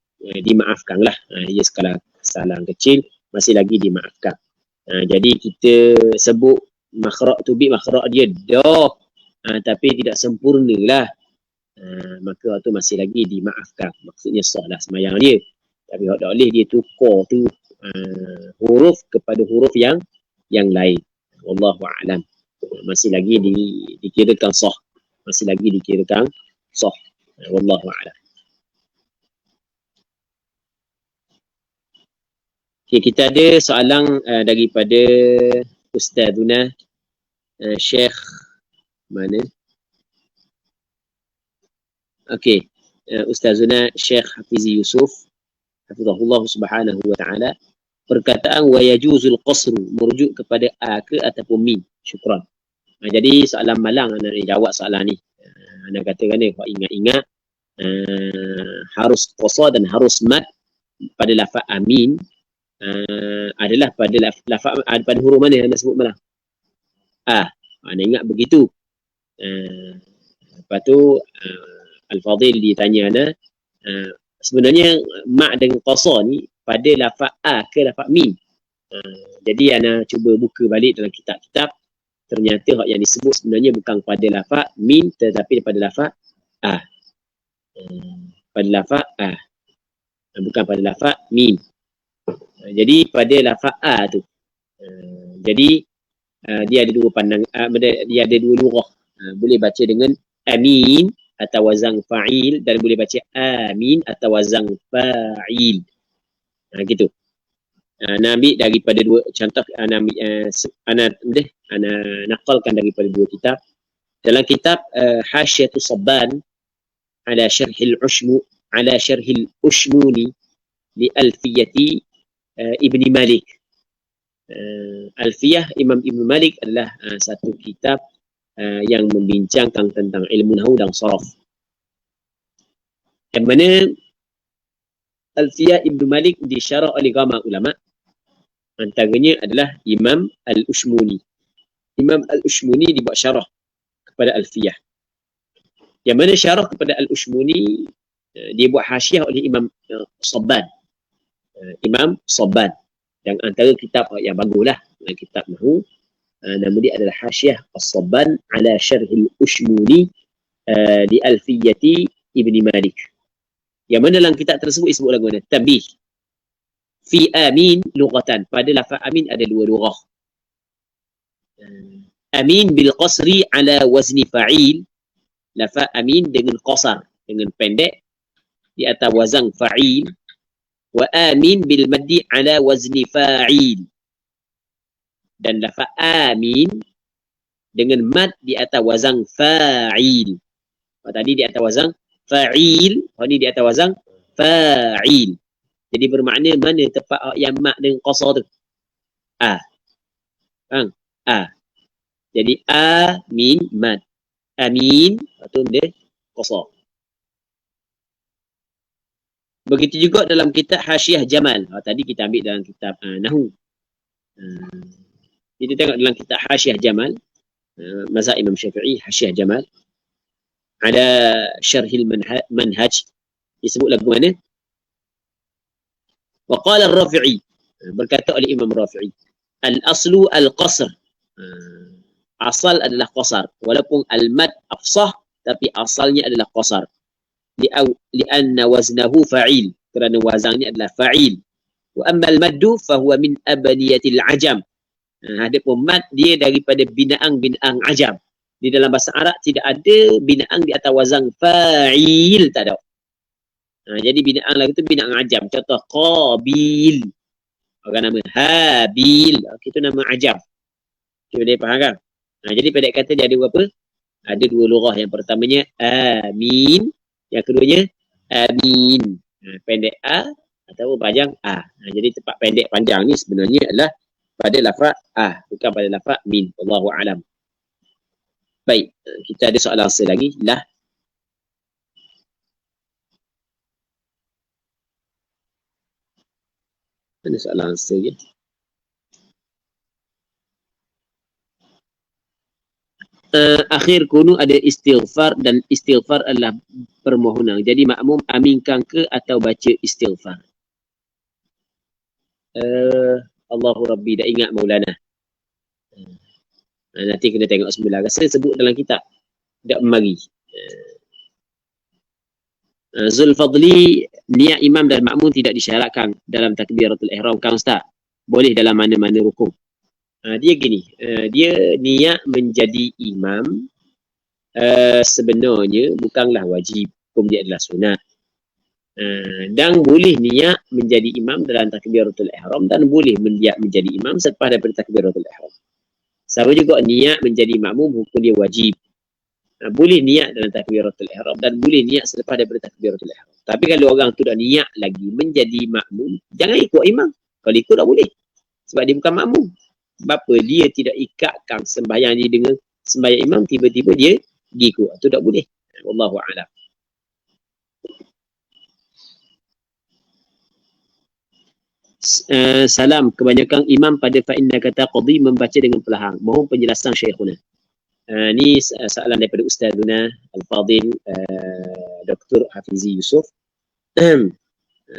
dimaafkan lah. Ia sekala kesalahan kecil masih lagi dimaafkan. Jadi kita sebut makhraj tu makhraj dia dah, tapi tidak sempurna lah. Maka hal tu masih lagi dimaafkan. Maksudnya sah lah semayang dia. Tapi hak tak boleh dia tukar tu huruf kepada huruf yang lain. Wallahu a'lam. Masih lagi dikirakan sah. Masih lagi dikirakan sah. Wallahu a'lam. Okay, kita ada soalan daripada Ustazuna Syekh mana? Okey, Ustazuna Syekh Hafizi Yusuf hafizahullah subhanahu wa ta'ala, perkataan wa yajuzul qasru merujuk kepada a ke ataupun min. Syukran. Jadi soalan malang anda nak jawab soalan ni. Anda katakan ni, kalau ingat-ingat harus qasar dan harus mad pada lafaz amin adalah pada lafaz pada huruf mana yang anda sebut malam? Anda ingat begitu. Lepas tu Al-Fadhil ditanya anda, sebenarnya mak dengan qasar ni pada lafaz a ke lafaz min? Jadi anda cuba buka balik dalam kitab-kitab, ternyata hak yang disebut sebenarnya bukan pada lafaz min tetapi pada lafaz a. Pada lafaz a, bukan pada lafaz min. Jadi pada lafaz a tu, jadi dia ada dua pandang, dia ada dua lurah. Boleh baca dengan amin atau wazan fa'il, dan boleh baca amin atau wazan fa'il. Gitu. Ana ambil daripada dua contoh, ana nakalkan daripada dua kitab. Dalam kitab Hasyiatus Sabban ala syarhil ushmuni li Alfiyati Ibni Malik. Alfiyah Imam Ibn Malik adalah satu kitab yang membincangkan tentang ilmu nahwu dan saraf. Yang mana Alfiyah Ibn Malik disyarah oleh ramai ulama. Antaranya adalah Imam Al-Ushmuni. Imam Al-Ushmuni dibuat syarah kepada Alfiyah. Yang mana syarah kepada Al-Ushmuni dia buat hasyiah oleh Imam Sabban. Imam Sabban. Yang antara kitab yang baguslah, kitab nahwu. Nama dia adalah Hasyiah As-Sabban ala Syarhil Ushmuni di Alfiyati Ibni Malik. Yang mana dalam kitab tersebut disebut lagu mana? Tabih. Fi amin lughatan. Pada lafaz amin ada dua lurah. Amin bil qasri ala wazni fa'il. Lafaz amin dengan qasar, dengan pendek di atas wazan fa'il. Wa amin bil maddi ala wazni fa'il. Dan lafaz amin dengan mad di atas wazan fa'il. Tadi di atas wazan fa'il, ini di atas wazan fa'il. Jadi bermakna mana tepat yang mad dengan qasar tu? A. Faham? A. Jadi amin mad. Amin atau dia qasar. Begitu juga dalam kitab Hasyiah Jamal. Tadi kita ambil dalam kitab nahwu. Kita tengok dalam kitab Hasyiah Jamal, mazhab Imam Syafi'i, Hasyiah Jamal ada syarhil manhaj, disebut lagu mana? Wa qala Ar-Rafi'i, berkata oleh Imam Rafi'i, al-aslu al-qasr, asal adalah qasar, walaupun al-mad afsah tapi asalnya adalah qasar. Li'anna waznahu fa'il, kerana wazannya adalah fa'il. Wa amma al-maddu fahuwa min abniyatil ajam. Adapun mad dia daripada binaan ajam. Di dalam bahasa Arab tidak ada binaan di atas wazan fa'il, tak ada. Jadi binaan lagu tu binaan ajam. Contoh Qabil. Orang nama Habil. Itu nama ajam. Cuba dia faham kan? Jadi pendek kata dia ada berapa? Ada dua lurah. Yang pertamanya Amin. Yang keduanya Amin. Pendek A atau panjang A. Jadi tempat pendek panjang ni sebenarnya adalah pada lafaz A. Bukan pada lafaz Min. Wallahu a'lam. Baik. Kita ada soalan lagi. Lah. Mana soalan lagi? Akhir kunu ada istighfar dan istighfar adalah permohonan. Jadi makmum aminkan ke atau baca istighfar? Allahu Rabbi, dah ingat Maulana. Nanti kena tengok semula. Rasa sebut dalam kitab. Tak mari. Zulfadli, niat imam dan makmum tidak disyaratkan dalam takbiratul ihram kan Ustaz? Boleh dalam mana-mana rukun. Dia gini, dia niat menjadi imam sebenarnya bukanlah wajib, hukum dia adalah sunat. Dan boleh niat menjadi imam dalam takbiratul ihram dan boleh niat menjadi imam selepas daripada takbiratul ihram. Sama juga niat menjadi makmum, hukum dia wajib. Boleh niat dalam takbiratul ihram dan boleh niat selepas daripada takbiratul ihram. Tapi kalau orang tu dah niat lagi menjadi makmum, jangan ikut imam. Kalau ikut tak boleh. Sebab dia bukan makmum. Sebab apa? Dia tidak ikatkan sembahyang dia dengan sembahyang imam, tiba-tiba dia pergi ikut. Itu tak boleh. Wallahu a'lam. Salam. Kebanyakan imam pada fa'inna kata qadhi membaca dengan perlahan. Mohon penjelasan Syekhuna. Ni soalan daripada Ustazuna Al-Fadil Dr. Hafizi Yusof.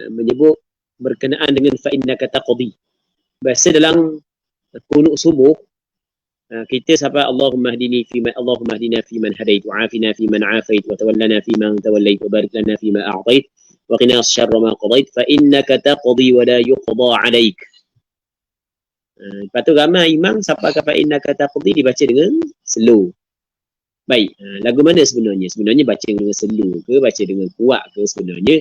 Menyebut berkenaan dengan fa'inna kata qadhi. Bahasa dalam kunut subuh kita sampai Allahumma hdina fi man hadait wa afina fi man afait wa tawallana fi man tawallait wa barik lana fi ma a'tait wa qina syarra ma qadait fa innaka taqdi wa la yuqda 'alaik. Lepas tu ramai imam sampai ke fa innaka taqdi dibaca dengan slow. Baik, lagu mana sebenarnya? Sebenarnya baca dengan slow ke baca dengan kuat ke sebenarnya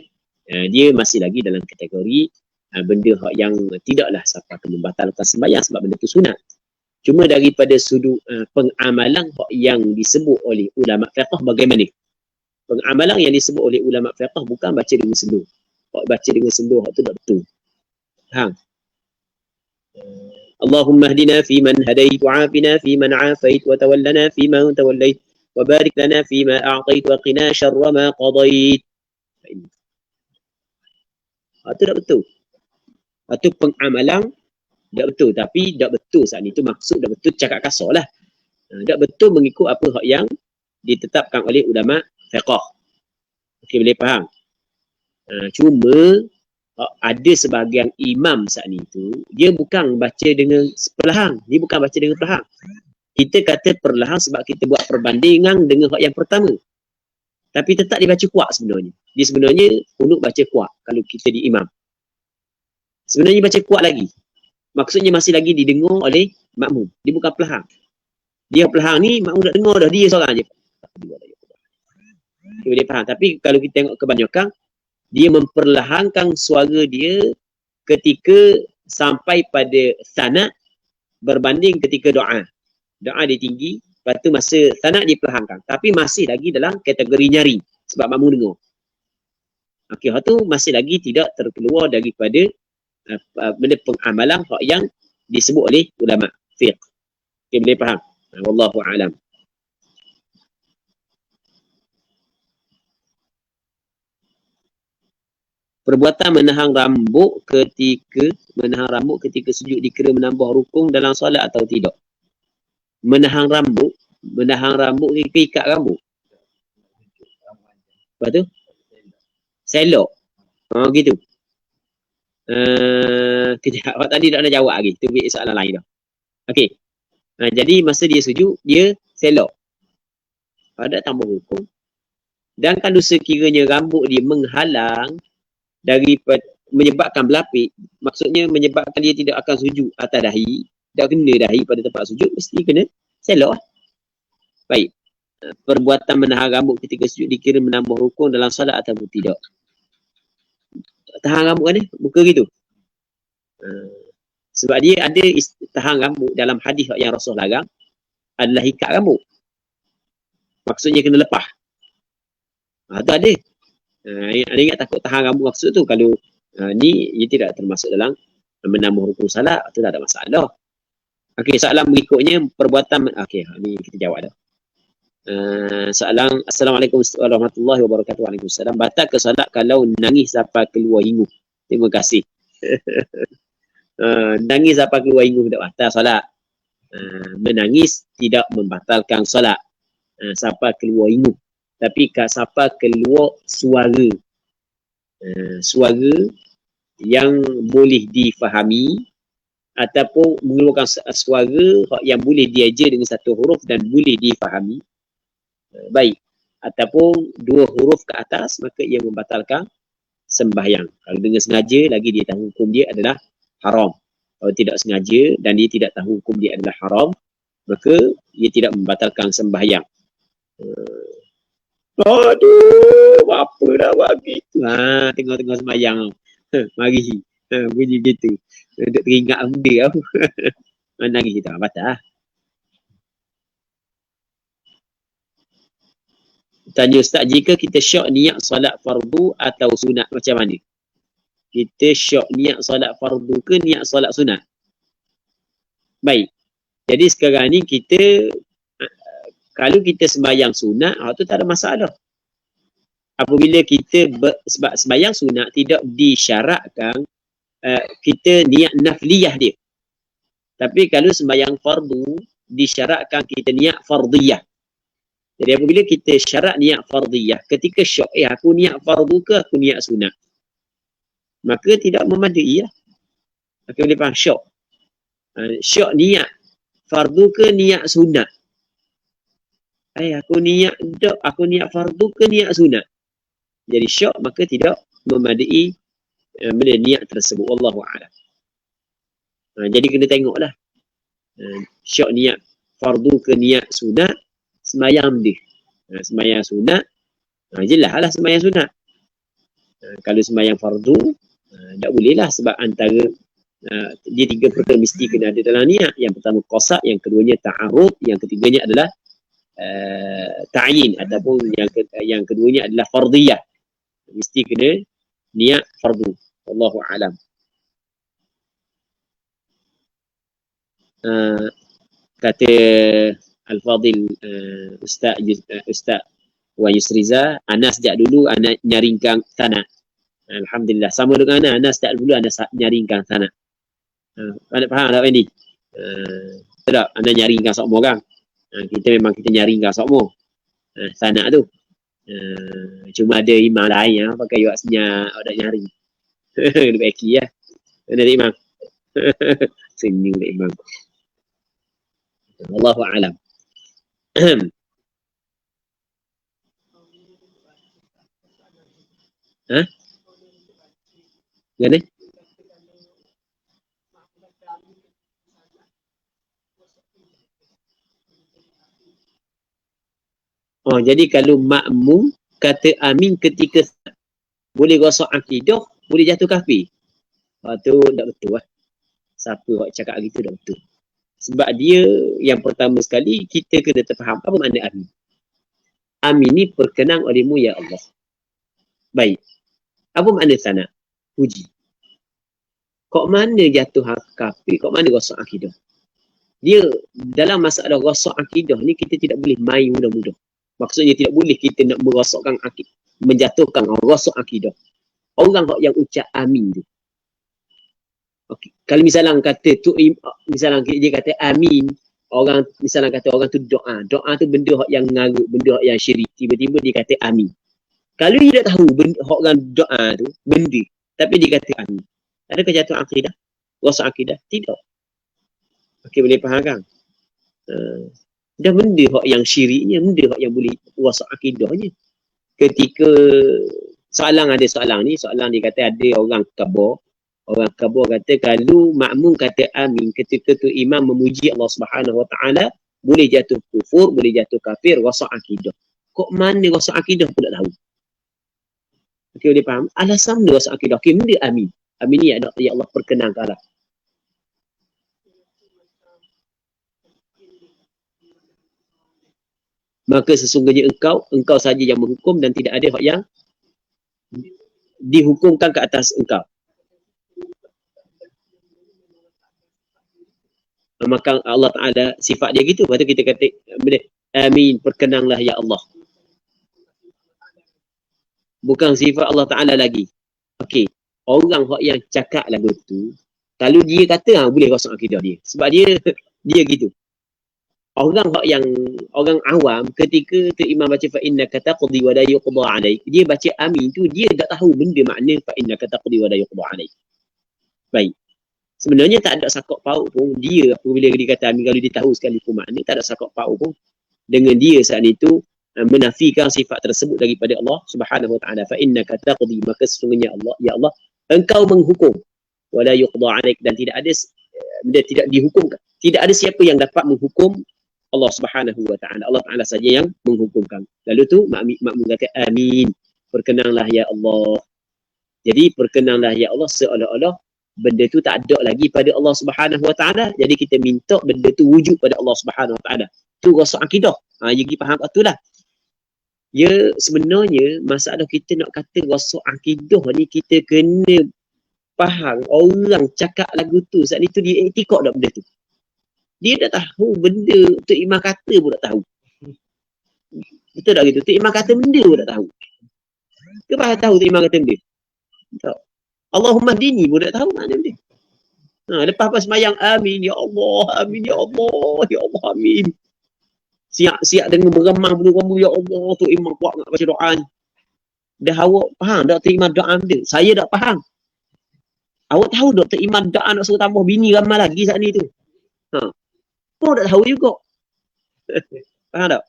dia masih lagi dalam kategori benda yang tidaklah sampai ke membatalkan sembahyang sebab benda itu sunat. Cuma daripada sudut pengamalan yang disebut oleh ulama fiqh bagaimana? Pengamalan yang disebut oleh ulama fiqh bukan baca dengan sendu. Baca dengan sendu itu tak betul. Allahumma hdina fi man hadait wa afina fi man afait wa tawallana fi man tawallait wa barik lana fi ma a'tait wa qina syarra ma qadait. Itu tak betul. Itu pengamalan tak betul. Tapi tak betul saat itu maksud tak betul cakap kasar lah. Tak betul mengikut apa yang ditetapkan oleh ulama fiqh. Okey, boleh faham? Cuma ada sebahagian imam saat ni tu dia bukan baca dengan perlahan. Dia bukan baca dengan perlahan. Kita kata perlahan sebab kita buat perbandingan dengan yang pertama. Tapi tetap dia baca kuat sebenarnya. Dia sebenarnya kunut baca kuat kalau kita di imam. Sebenarnya baca kuat lagi. Maksudnya masih lagi didengar oleh makmum. Dia bukan pelahang. Dia pelahang ni makmum tak dengar dah. Dia seorang je. Dia faham. Tapi kalau kita tengok kebanyakan, dia memperlahankan suara dia ketika sampai pada sanad berbanding ketika doa. Doa dia tinggi. Lepas tu masa sanad dia perlahankan. Tapi masih lagi dalam kategori nyari. Sebab makmum dengar. Okey, tu masih lagi tidak terkeluar daripada benda pengamalan yang disebut oleh ulama fiqh. Okay, boleh faham? Wallahu a'lam. Perbuatan menahan rambut ketika sujud dikira menambah rukun dalam solat atau tidak? Menahan rambut ikat rambut. Lepas tu? Selok. Gitu. Kejap, awak tadi tak nak jawab lagi. Itu soalan lain dah. Okey. Jadi masa dia sujud, dia selok. Ada tambah hukum. Dan kalau sekiranya rambut dia menghalang daripada menyebabkan berlapik, maksudnya menyebabkan dia tidak akan sujud atas dahi, tak kena dahi pada tempat sujud, mesti kena selok. Baik. Perbuatan menahan rambut ketika sujud dikira menambah rukun dalam solat atau tidak? tahan rambut kan dia? Muka gitu. Sebab dia ada tahan rambut dalam hadis yang Rasul larang adalah ikat rambut. Maksudnya kena lepas. Tu ada. Ada ingat takut tahan rambut maksud tu. Kalau ni dia tidak termasuk dalam menambah rukun salat, tu tak ada masalah. Okey, soalan berikutnya perbuatan. Okey, ni kita jawab dah. Soalan, Assalamualaikum warahmatullahi wabarakatuh. Waalaikumsalam. Batal ke solat kalau nangis sampai keluar hingu? Terima kasih. Nangis sampai keluar hingu tidak batal solat. Menangis tidak membatalkan solat sampai keluar hingu. Tapi sampai keluar suara. Suara yang boleh difahami ataupun mengeluarkan suara yang boleh diajar dengan satu huruf dan boleh difahami, baik. Ataupun dua huruf ke atas, maka ia membatalkan sembahyang. Kalau dengan sengaja, lagi dia tahu hukum dia adalah haram. Kalau tidak sengaja dan dia tidak tahu hukum dia adalah haram, maka ia tidak membatalkan sembahyang. Aduh, apa dah buat gitu? Tengok-tengok sembahyang. Mari. Bunyi gitu. Untuk teringat benda aku. Nangis kita. Batal. Tanya Ustaz, jika kita syok niat solat fardu atau sunat, macam mana? Kita syok niat solat fardu ke niat solat sunat? Baik. Jadi sekarang ni kita, kalau kita sembahyang sunat, tu tak ada masalah. Apabila kita sebab sembahyang sunat tidak disyaratkan kita niat nafliyah dia. Tapi kalau sembahyang fardu disyaratkan kita niat fardiyah. Jadi apabila kita syarat niat fardiyah, ketika syok, aku niat fardu ke aku niat sunat, maka tidak memadai lah. Maka boleh faham syok. Syok niat fardu ke niat sunat. Aku niat fardu ke niat sunat. Jadi syok, maka tidak memadai niat tersebut. Wallahu a'lam. Jadi kena tengoklah. Syok niat fardu ke niat sunat, sembahyang dia. Sembahyang sunat, jelas lah sembahyang sunat. Kalau sembahyang fardu, tak boleh lah sebab antara dia tiga perkara mesti kena ada dalam niat. Yang pertama qasad, yang keduanya ta'arud, yang ketiganya adalah ta'yin ataupun yang keduanya adalah fardiyah. Mesti kena niat fardu. Wallahu a'lam. Kata Al-Fadil Ustaz Wan Yusriza, Ana sejak dulu Ana nyaringkan tanah. Alhamdulillah. Sama dengan Ana sejak dulu Ana nyaringkan tanah. Anda faham tak Wendy? Tak, Ana nyaringkan semua orang. Kita nyaringkan semua. Tanah tu. Cuma ada imam lain yang pakai yuak senyap, ada nyaring. Lebih baiki ya. Ada imam. Senyum imam. Wallahu a'lam. Gimana? Jadi kalau makmum kata amin ketika boleh rosak akidah, boleh jatuh kafir. Tu tak betul lah. Siapa yang cakap gitu tak betul. Sebab dia yang pertama sekali kita kena terfaham apa makna amin. Amin ni perkenan olehmu ya Allah. Baik. Apa makna sana? Puji. Kok mana jatuh kafir? Kok mana rosak akidah? Dia dalam masalah rosak akidah ni kita tidak boleh main mudah-mudah. Maksudnya tidak boleh kita nak merosakkan akidah, menjatuhkan rosak akidah. Orang yang ucap amin tu. Okay. Kalau misalnya kata tu, misalnya dia kata amin, orang misalnya kata orang tu doa tu benda yang ngarut, benda yang syirik, tiba-tiba dia kata amin. Kalau dia tak tahu benda orang doa tu benda, tapi dia kata amin, adakah jatuh akidah? Rosak akidah? Tidak. Okey, boleh faham kan? Dah benda yang syiriknya, benda yang boleh rosak akidahnya. Ketika soalan dia kata ada orang kabar kata kalau makmum kata amin ketika tu imam memuji Allah Subhanahu Wa Taala, boleh jatuh kufur, boleh jatuh kafir, rosak akidah. Kok mana rosak akidah pun tak tahu. Okay, dia faham. Alasan dia rosak akidah. Okay, benda amin. Amin ni ya Allah perkenankan lah. Maka sesungguhnya engkau saja yang menghukum dan tidak ada yang dihukumkan ke atas engkau. Maka Allah Ta'ala sifat dia gitu. Lepas tu kita kata, amin, perkenanlah ya Allah. Bukan sifat Allah Ta'ala lagi. Okey, orang yang cakap lagu tu, kalau dia kata boleh rosak akidah dia. Sebab dia gitu. Orang awam ketika tu imam baca fa innaka taqdi wa la yuqda alaik, dia baca amin tu dia tak tahu benda makna fa innaka taqdi wa la yuqda alaik. Baik. Sebenarnya tak ada sakok pauk pun dia apabila dia kata amin, kalau dia tahu sekali pun makna, tak ada sakok pauk pun dengan dia saat itu menafikan sifat tersebut daripada Allah Subhanahu wa taala. Fa innaka taqdi, maka sesungguhnya Allah, ya Allah, engkau menghukum wa la yuqda alaik, dan tidak tidak dihukumkan. Tidak ada siapa yang dapat menghukum Allah Subhanahu wa taala. Allah Taala saja yang menghukumkan. Lalu tu makmum kata amin, perkenanlah ya Allah. Jadi perkenanlah ya Allah seolah-olah benda tu tak ada lagi pada Allah Subhanahu wa taala. Jadi kita minta benda tu wujud pada Allah Subhanahu wa taala. Tu rosak akidah. Ya kita faham itulah. Ya sebenarnya masalah kita nak kata rosak akidah ni, kita kena faham orang cakap lagu tu saat itu dia iktikad dak benda tu. Dia dah tahu benda Tok Imam kata pun tak tahu. Betul tak gitu? Tok Imam kata benda pun tak tahu. Ke bahasa tahu Tok Imam kata benda? Tak. Allahumma dini pun tak tahu makna benda. Lepas pas semayang amin ya Allah, amin ya Allah, ya Allah amin. Siap dengan beramah bulu kamu ya Allah, Tok Imam kuat nak baca doa ni. Dah awak faham tak Tok Imam doa benda? Saya tak faham. Awak tahu tak Tok Imam doa nak suruh tambah bini ramai lagi saat ni tu? Kau tak tahu juga. Faham tak?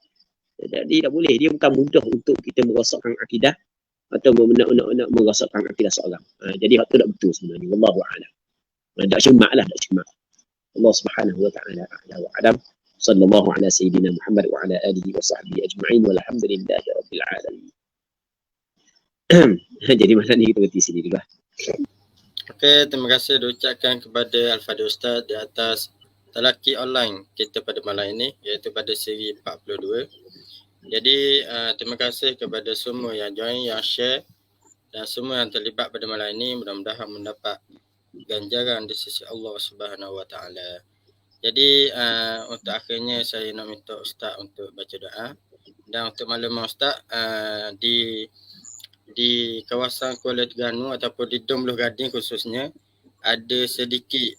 Jadi tak boleh. Dia bukan mudah untuk kita merosakkan akidah atau nak merosakkan akidah seorang. Jadi hak tu tak betul sebenarnya. Wallahu a'lam. Tak cuma lah, tak cuma. Allah Subhanahu wa taala a'la wa a'lam. Sallallahu ala sayyidina Muhammad wa ala alihi wa sahbihi ajma'in walhamdulillahi rabbil alamin. Jadi malam ni kita berhenti sini dulu. Okey, terima kasih diucapkan kepada Al-Fadhil Ustaz di atas talaki online kita pada malam ini, iaitu pada siri 42. Jadi terima kasih kepada semua yang join, yang share dan semua yang terlibat pada malam ini. Mudah-mudahan mendapat ganjaran di sisi Allah Subhanahu wa taala. Jadi untuk akhirnya saya nak minta Ustaz untuk baca doa. Dan untuk makluman Ustaz, di kawasan Kuala Terengganu ataupun di Dom Buluh Gading khususnya ada sedikit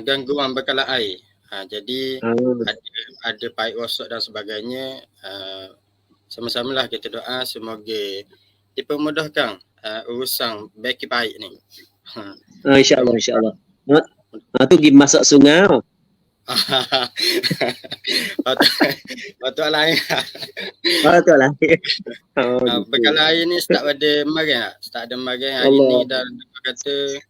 gangguan bekalan air. Jadi ada paip rosak dan sebagainya. Sama-samalah kita doa semoga dipermudahkan urusan beki paip ni. InsyaAllah, insyaAllah. Tu pergi masak sungai. Patut lain. Patut lain. Bekalan air ni start pada kemarin tak? Start ada kemarin hari ni dan kata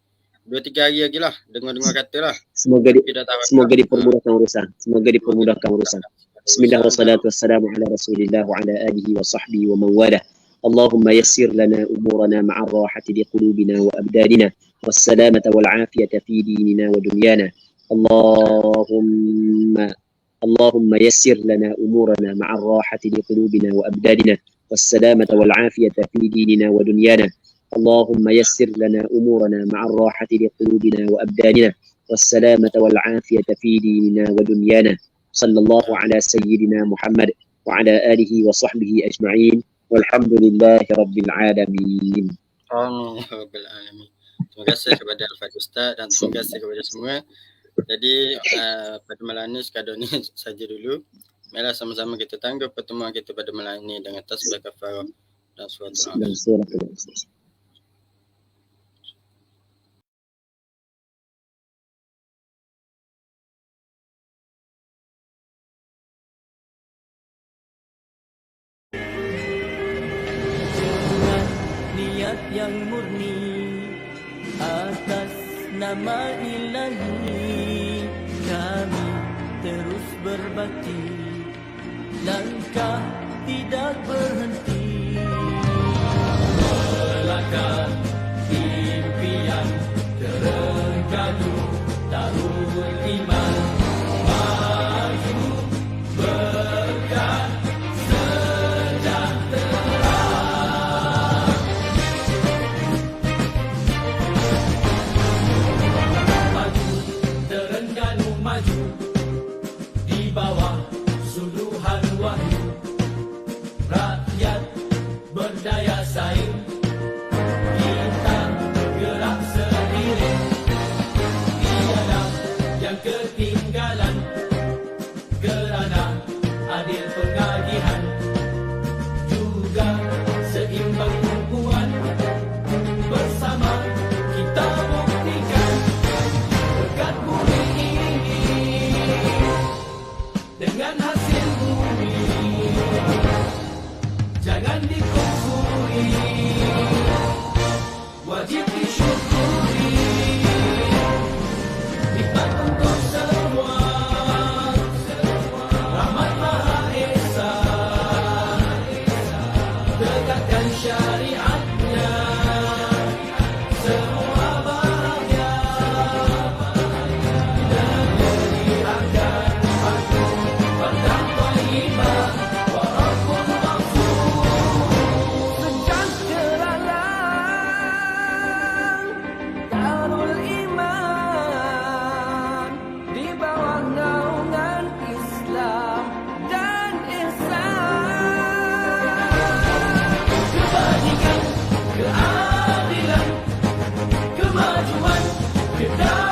2-3 hari lagi lah. Dengar-dengar kata lah. Semoga dipermudahkan urusan. Semoga dipermudahkan urusan. Bismillah wassalatu wassalamu ala rasulillah wa ala alihi wa sahbihi wa mawalah. Allahumma yassir lana umurana ma'ar rahati li qulubina wa abdanina wassalamata wal afiyata fi dinina wa dunyana. Allahumma yassir lana umurana ma'ar rahati li qulubina wa abdanina wassalamata wal afiyata fi dinina wa dunyana. اللهم يسر لنا أمورنا مع الراحة لقلوبنا وأبداننا والسلامة والعافية في ديننا ودنيانا صلى الله على سيدنا محمد وعلى آله وصحبه أجمعين والحمد لله رب العالمين. Amin rabbil alamin. Terima kasih kepada Al-Fadhil Ustaz dan terima kasih kepada semua. Jadi pada malam ini sekadar ni saja dulu. Marilah sama-sama kita tangguh pertemuan kita pada malam ini dengan tasbih kafarah dan suratul Al-Fatihah. Yang murni atas nama Ilahi, kami terus berbakti, langkah tidak berhenti. jaga impian terengganu Darul Iman maju berkah sejahtera. Maju Terengganu maju di bawah suluhan wahyu, rakyat berdaya saing, kita gerak sendiri, tiada yang ketinggalan kerana adil pengagihan juga seimbang tumpuan. Bersama kita buktikan berkat bumi ini dengan hasil bumi jangan dikufuri, wajib disyukuri. Nikmat untuk semua, rahmat Maha Esa, tegakkan syariatnya, semua bahagia. Negeri akan maju, padang thayyibah, wa rabbul ghafur. Sejahteralah Darul Iman di bawah naungan Islam dan ihsan. Kebajikan, keadilan, kemajuan, kedamaian.